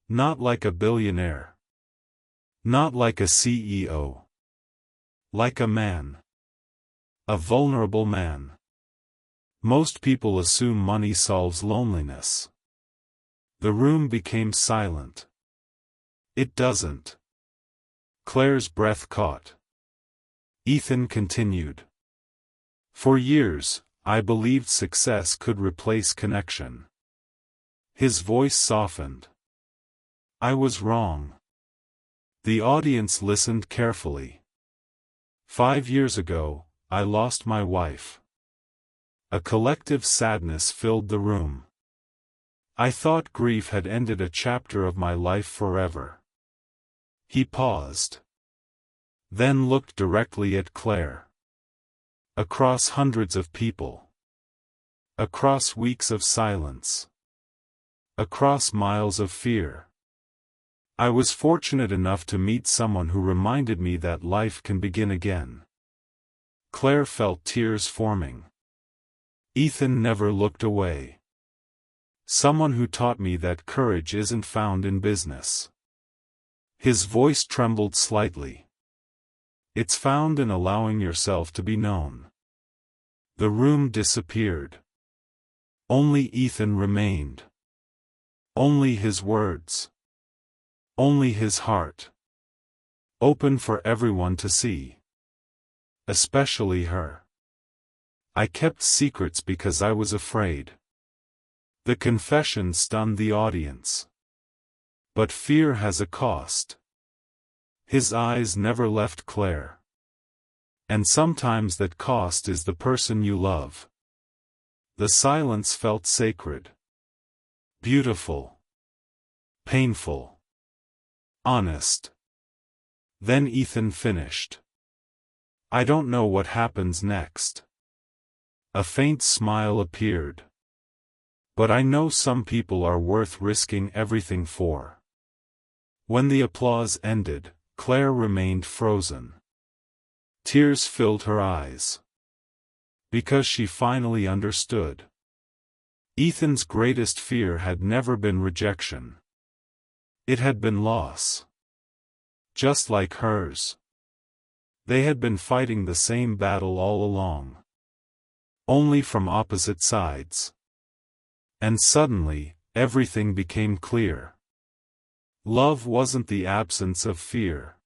Speaker 1: Not like a billionaire. Not like a CEO. Like a man. A vulnerable man. Most people assume money solves loneliness. The room became silent. It doesn't. Claire's breath caught. Ethan continued. For years, I believed success could replace connection. His voice softened. I was wrong. The audience listened carefully. 5 years ago, I lost my wife. A collective sadness filled the room. I thought grief had ended a chapter of my life forever. He paused. Then looked directly at Claire. Across hundreds of people. Across weeks of silence. Across miles of fear. I was fortunate enough to meet someone who reminded me that life can begin again. Claire felt tears forming. Ethan never looked away. Someone who taught me that courage isn't found in business. His voice trembled slightly. It's found in allowing yourself to be known. The room disappeared. Only Ethan remained. Only his words. Only his heart. Open for everyone to see. Especially her. I kept secrets because I was afraid. The confession stunned the audience. But fear has a cost. His eyes never left Claire. And sometimes that cost is the person you love. The silence felt sacred. Beautiful. Painful. Honest. Then Ethan finished. I don't know what happens next. A faint smile appeared. But I know some people are worth risking everything for. When the applause ended, Claire remained frozen. Tears filled her eyes. Because she finally understood. Ethan's greatest fear had never been rejection. It had been loss. Just like hers. They had been fighting the same battle all along. Only from opposite sides. And suddenly, everything became clear. Love wasn't the absence of fear.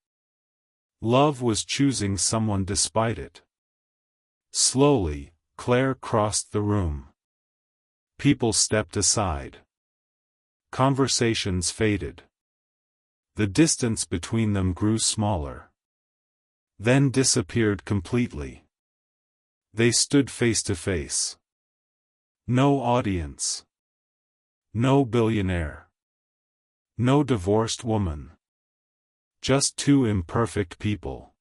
Speaker 1: Love was choosing someone despite it. Slowly, Claire crossed the room. People stepped aside. Conversations faded. The distance between them grew smaller. Then disappeared completely. They stood face to face. No audience. No billionaire. No divorced woman. Just two imperfect people.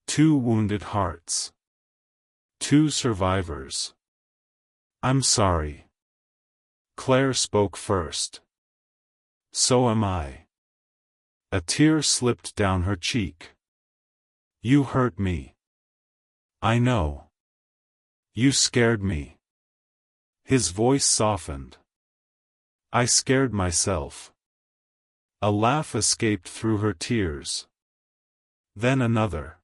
Speaker 1: Two wounded hearts. Two survivors. I'm sorry. Claire spoke first. So am I. A tear slipped down her cheek. You hurt me. I know. You scared me. His voice softened. I scared myself. A laugh escaped through her tears. Then another.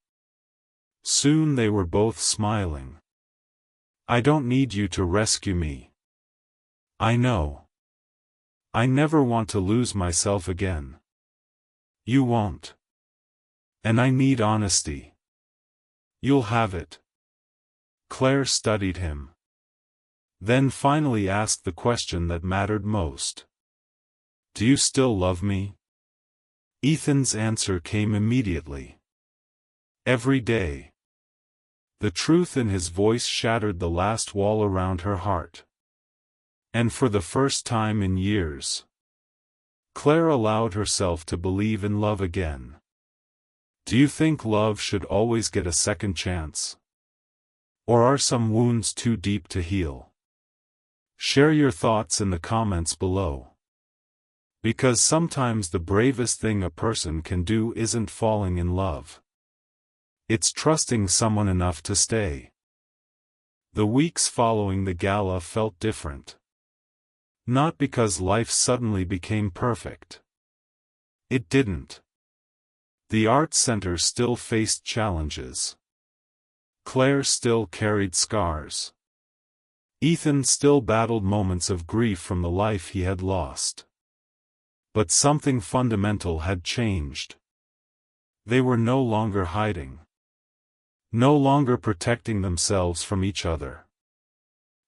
Speaker 1: Soon they were both smiling. I don't need you to rescue me. I know. I never want to lose myself again. You won't. And I need honesty. You'll have it. Claire studied him. Then finally asked the question that mattered most. Do you still love me? Ethan's answer came immediately. Every day. The truth in his voice shattered the last wall around her heart. And for the first time in years, Claire allowed herself to believe in love again. Do you think love should always get a second chance? Or are some wounds too deep to heal? Share your thoughts in the comments below. Because sometimes the bravest thing a person can do isn't falling in love. It's trusting someone enough to stay. The weeks following the gala felt different. Not because life suddenly became perfect. It didn't. The Arts Center still faced challenges. Claire still carried scars. Ethan still battled moments of grief from the life he had lost. But something fundamental had changed. They were no longer hiding. No longer protecting themselves from each other.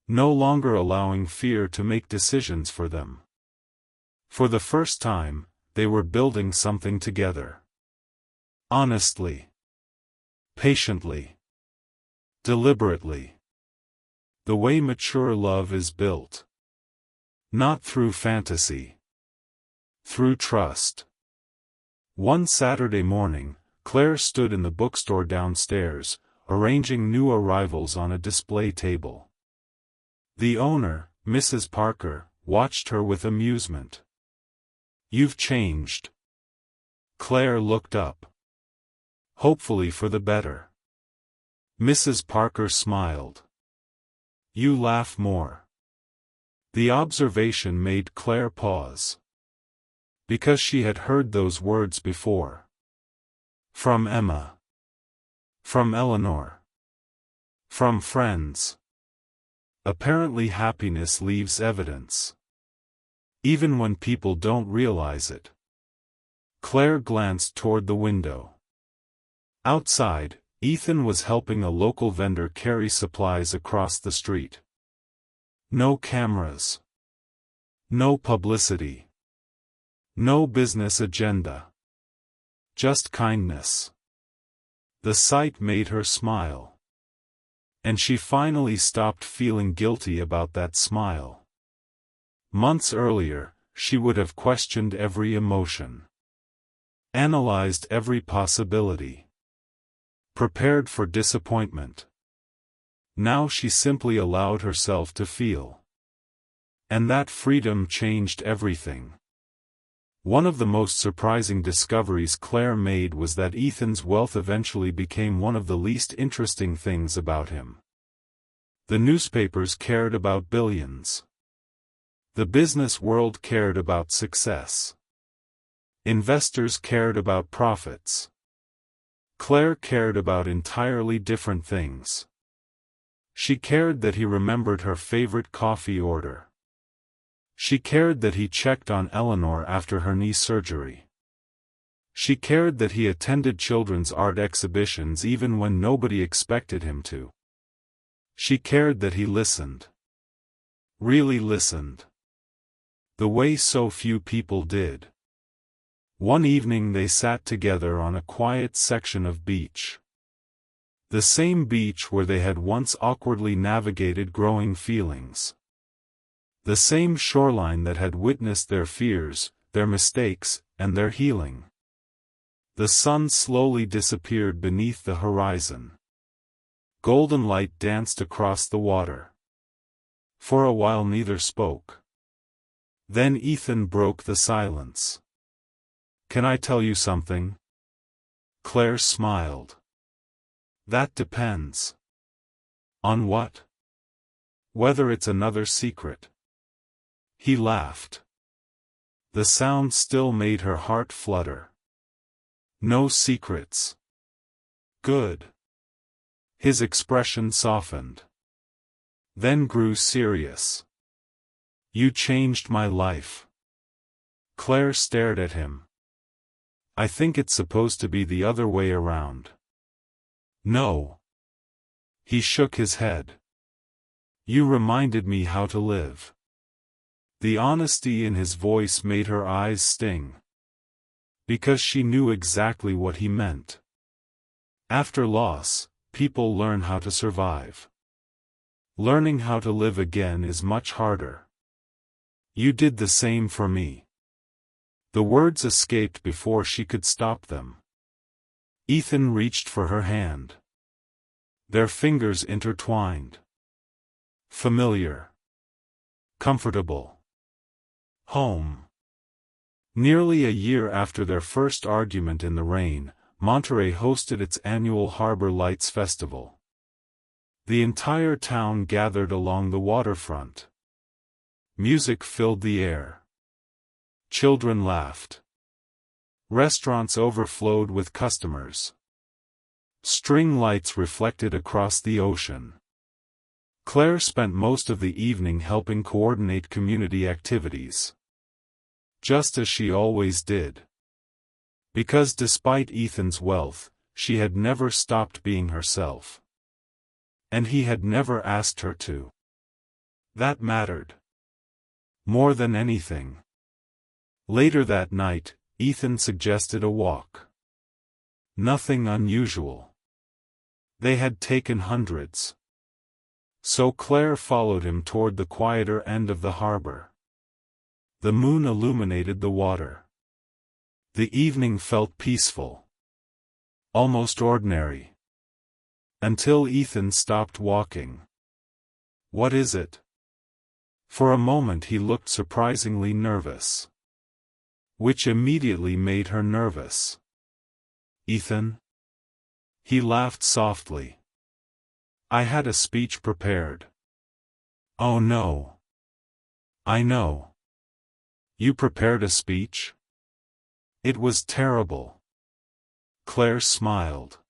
Speaker 1: No longer allowing fear to make decisions for them. For the first time, they were building something together. Honestly. Patiently. Deliberately. The way mature love is built. Not through fantasy. Through trust. One Saturday morning, Claire stood in the bookstore downstairs, arranging new arrivals on a display table. The owner, Mrs. Parker, watched her with amusement. You've changed. Claire looked up. Hopefully for the better. Mrs. Parker smiled. You laugh more. The observation made Claire pause. Because she had heard those words before. From Emma. From Eleanor. From friends. Apparently happiness leaves evidence. Even when people don't realize it. Claire glanced toward the window. Outside, Ethan was helping a local vendor carry supplies across the street. No cameras. No publicity. No business agenda. Just kindness. The sight made her smile. And she finally stopped feeling guilty about that smile. Months earlier, she would have questioned every emotion, analyzed every possibility, prepared for disappointment. Now she simply allowed herself to feel. And that freedom changed everything. One of the most surprising discoveries Claire made was that Ethan's wealth eventually became one of the least interesting things about him. The newspapers cared about billions. The business world cared about success. Investors cared about profits. Claire cared about entirely different things. She cared that he remembered her favorite coffee order. She cared that he checked on Eleanor after her knee surgery. She cared that he attended children's art exhibitions even when nobody expected him to. She cared that he listened. Really listened. The way so few people did. One evening they sat together on a quiet section of beach. The same beach where they had once awkwardly navigated growing feelings. The same shoreline that had witnessed their fears, their mistakes, and their healing. The sun slowly disappeared beneath the horizon. Golden light danced across the water. For a while neither spoke. Then Ethan broke the silence. "Can I tell you something?" Claire smiled. "That depends." "On what?" "Whether it's another secret." He laughed. The sound still made her heart flutter. "No secrets." "Good." His expression softened. Then grew serious. "You changed my life." Claire stared at him. "I think it's supposed to be the other way around." "No." He shook his head. "You reminded me how to live." The honesty in his voice made her eyes sting. Because she knew exactly what he meant. After loss, people learn how to survive. Learning how to live again is much harder. "You did the same for me." The words escaped before she could stop them. Ethan reached for her hand. Their fingers intertwined. Familiar. Comfortable. Home. Nearly a year after their first argument in the rain, Monterey hosted its annual Harbor Lights Festival. The entire town gathered along the waterfront. Music filled the air. Children laughed. Restaurants overflowed with customers. String lights reflected across the ocean. Claire spent most of the evening helping coordinate community activities. Just as she always did. Because despite Ethan's wealth, she had never stopped being herself. And he had never asked her to. That mattered. More than anything. Later that night, Ethan suggested a walk. Nothing unusual. They had taken hundreds. So Claire followed him toward the quieter end of the harbor. The moon illuminated the water. The evening felt peaceful. Almost ordinary. Until Ethan stopped walking. "What is it?" For a moment he looked surprisingly nervous. Which immediately made her nervous. "Ethan?" He laughed softly. "I had a speech prepared." "Oh no." "I know." "You prepared a speech?" "It was terrible." Claire smiled.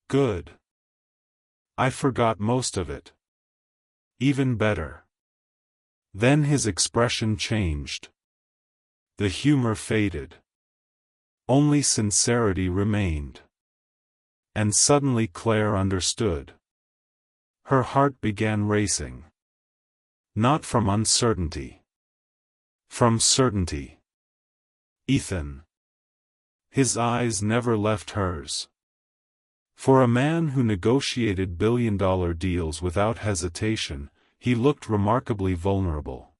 Speaker 1: "Good." "I forgot most of it." "Even better." Then his expression changed. The humor faded. Only sincerity remained. And suddenly Claire understood. Her heart began racing. Not from uncertainty. From certainty. Ethan. His eyes never left hers. For a man who negotiated billion-dollar deals without hesitation, he looked remarkably vulnerable.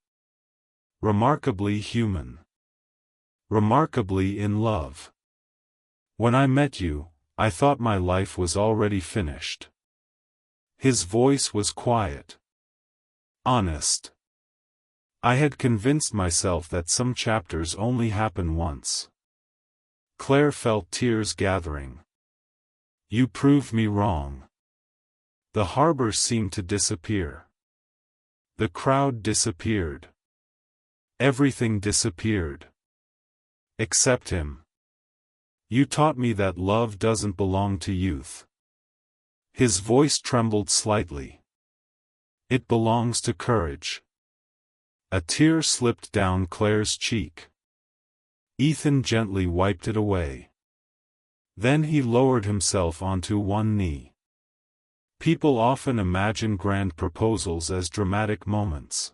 Speaker 1: Remarkably human. Remarkably in love. When I met you, I thought my life was already finished. His voice was quiet. Honest. I had convinced myself that some chapters only happen once. Claire felt tears gathering. You proved me wrong. The harbor seemed to disappear. The crowd disappeared. Everything disappeared. Except him. You taught me that love doesn't belong to youth. His voice trembled slightly. It belongs to courage. A tear slipped down Claire's cheek. Ethan gently wiped it away. Then he lowered himself onto one knee. People often imagine grand proposals as dramatic moments.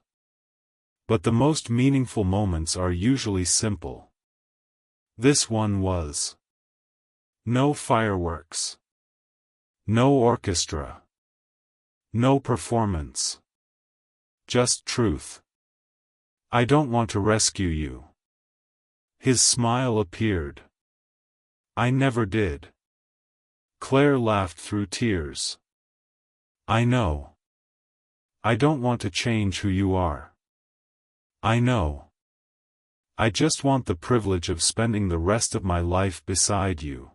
Speaker 1: But the most meaningful moments are usually simple. This one was. No fireworks. No orchestra. No performance. Just truth. I don't want to rescue you. His smile appeared. I never did. Claire laughed through tears. I know. I don't want to change who you are. I know. I just want the privilege of spending the rest of my life beside you.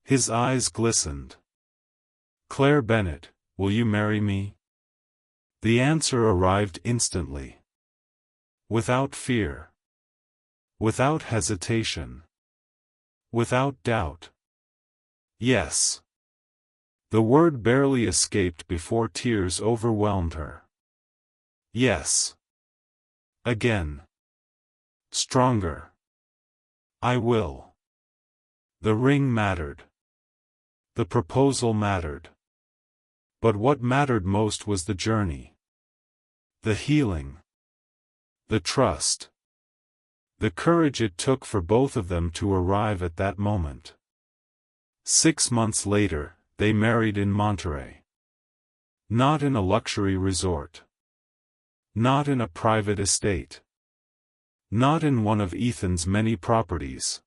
Speaker 1: His eyes glistened. Claire Bennett, will you marry me? The answer arrived instantly. Without fear. Without hesitation. Without doubt. Yes. The word barely escaped before tears overwhelmed her. Yes. Again. Stronger. I will. The ring mattered. The proposal mattered. But what mattered most was the journey. The healing. The trust. The courage it took for both of them to arrive at that moment. 6 months later, they married in Monterey. Not in a luxury resort. Not in a private estate. Not in one of Ethan's many properties.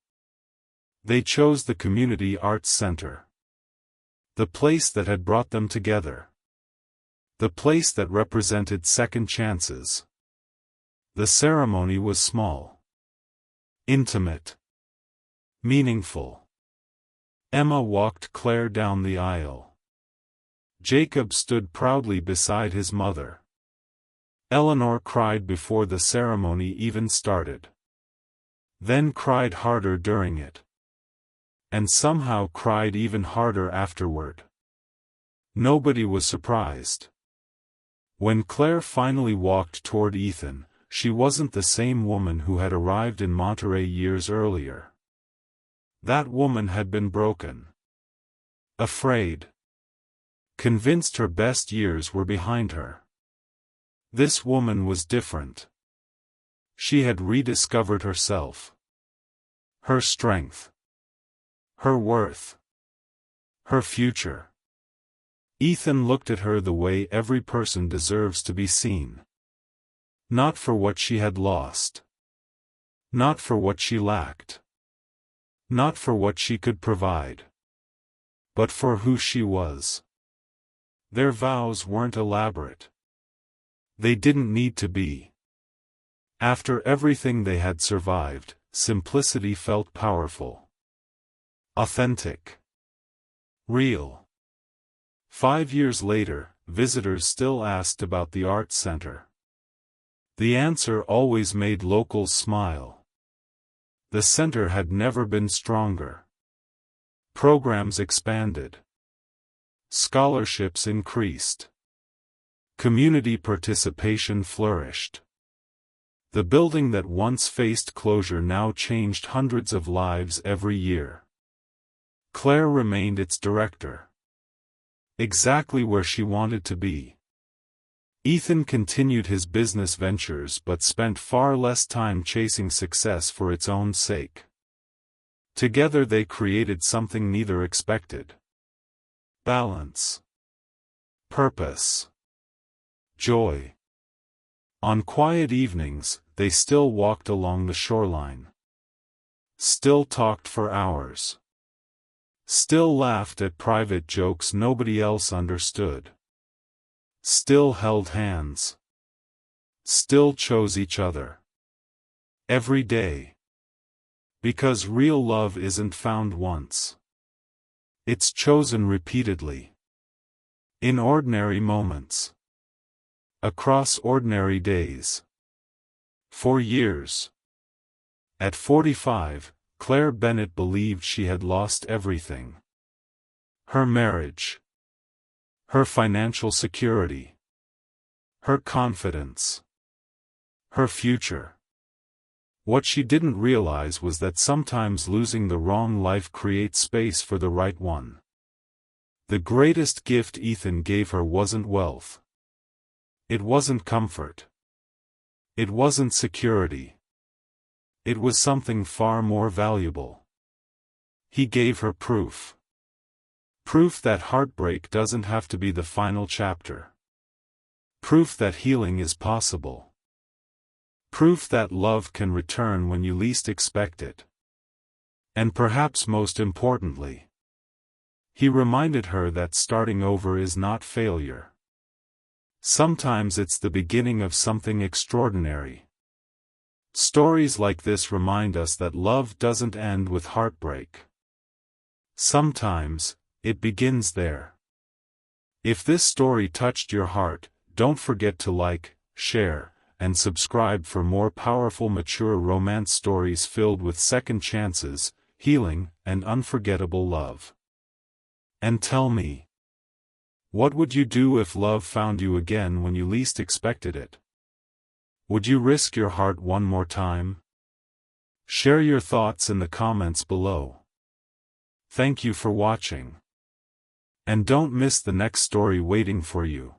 Speaker 1: They chose the Community Arts Center. The place that had brought them together. The place that represented second chances. The ceremony was small. Intimate. Meaningful. Emma walked Claire down the aisle. Jacob stood proudly beside his mother. Eleanor cried before the ceremony even started. Then cried harder during it. And somehow cried even harder afterward. Nobody was surprised. When Claire finally walked toward Ethan, she wasn't the same woman who had arrived in Monterey years earlier. That woman had been broken. Afraid. Convinced her best years were behind her. This woman was different. She had rediscovered herself. Her strength. Her worth. Her future. Ethan looked at her the way every person deserves to be seen. Not for what she had lost. Not for what she lacked. Not for what she could provide. But for who she was. Their vows weren't elaborate. They didn't need to be. After everything they had survived, simplicity felt powerful. Authentic. Real. 5 years later, visitors still asked about the Arts Center. The answer always made locals smile. The center had never been stronger. Programs expanded. Scholarships increased. Community participation flourished. The building that once faced closure now changed hundreds of lives every year. Claire remained its director. Exactly where she wanted to be. Ethan continued his business ventures but spent far less time chasing success for its own sake. Together they created something neither expected. balance, purpose, joy. On quiet evenings, they still walked along the shoreline. Still talked for hours. Still laughed at private jokes nobody else understood. Still held hands. Still chose each other. Every day. Because real love isn't found once. It's chosen repeatedly. In ordinary moments. Across ordinary days. For years. At 45, Claire Bennett believed she had lost everything. Her marriage. Her financial security. Her confidence. Her future. What she didn't realize was that sometimes losing the wrong life creates space for the right one. The greatest gift Ethan gave her wasn't wealth. It wasn't comfort. It wasn't security. It was something far more valuable. He gave her proof. Proof that heartbreak doesn't have to be the final chapter. Proof that healing is possible. Proof that love can return when you least expect it. And perhaps most importantly, he reminded her that starting over is not failure. Sometimes it's the beginning of something extraordinary. Stories like this remind us that love doesn't end with heartbreak. Sometimes, it begins there. If this story touched your heart, don't forget to like, share, and subscribe for more powerful mature romance stories filled with second chances, healing, and unforgettable love. And tell me, what would you do if love found you again when you least expected it? Would you risk your heart one more time? Share your thoughts in the comments below. Thank you for watching. And don't miss the next story waiting for you.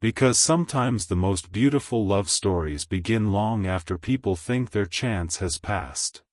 Speaker 1: Because sometimes the most beautiful love stories begin long after people think their chance has passed.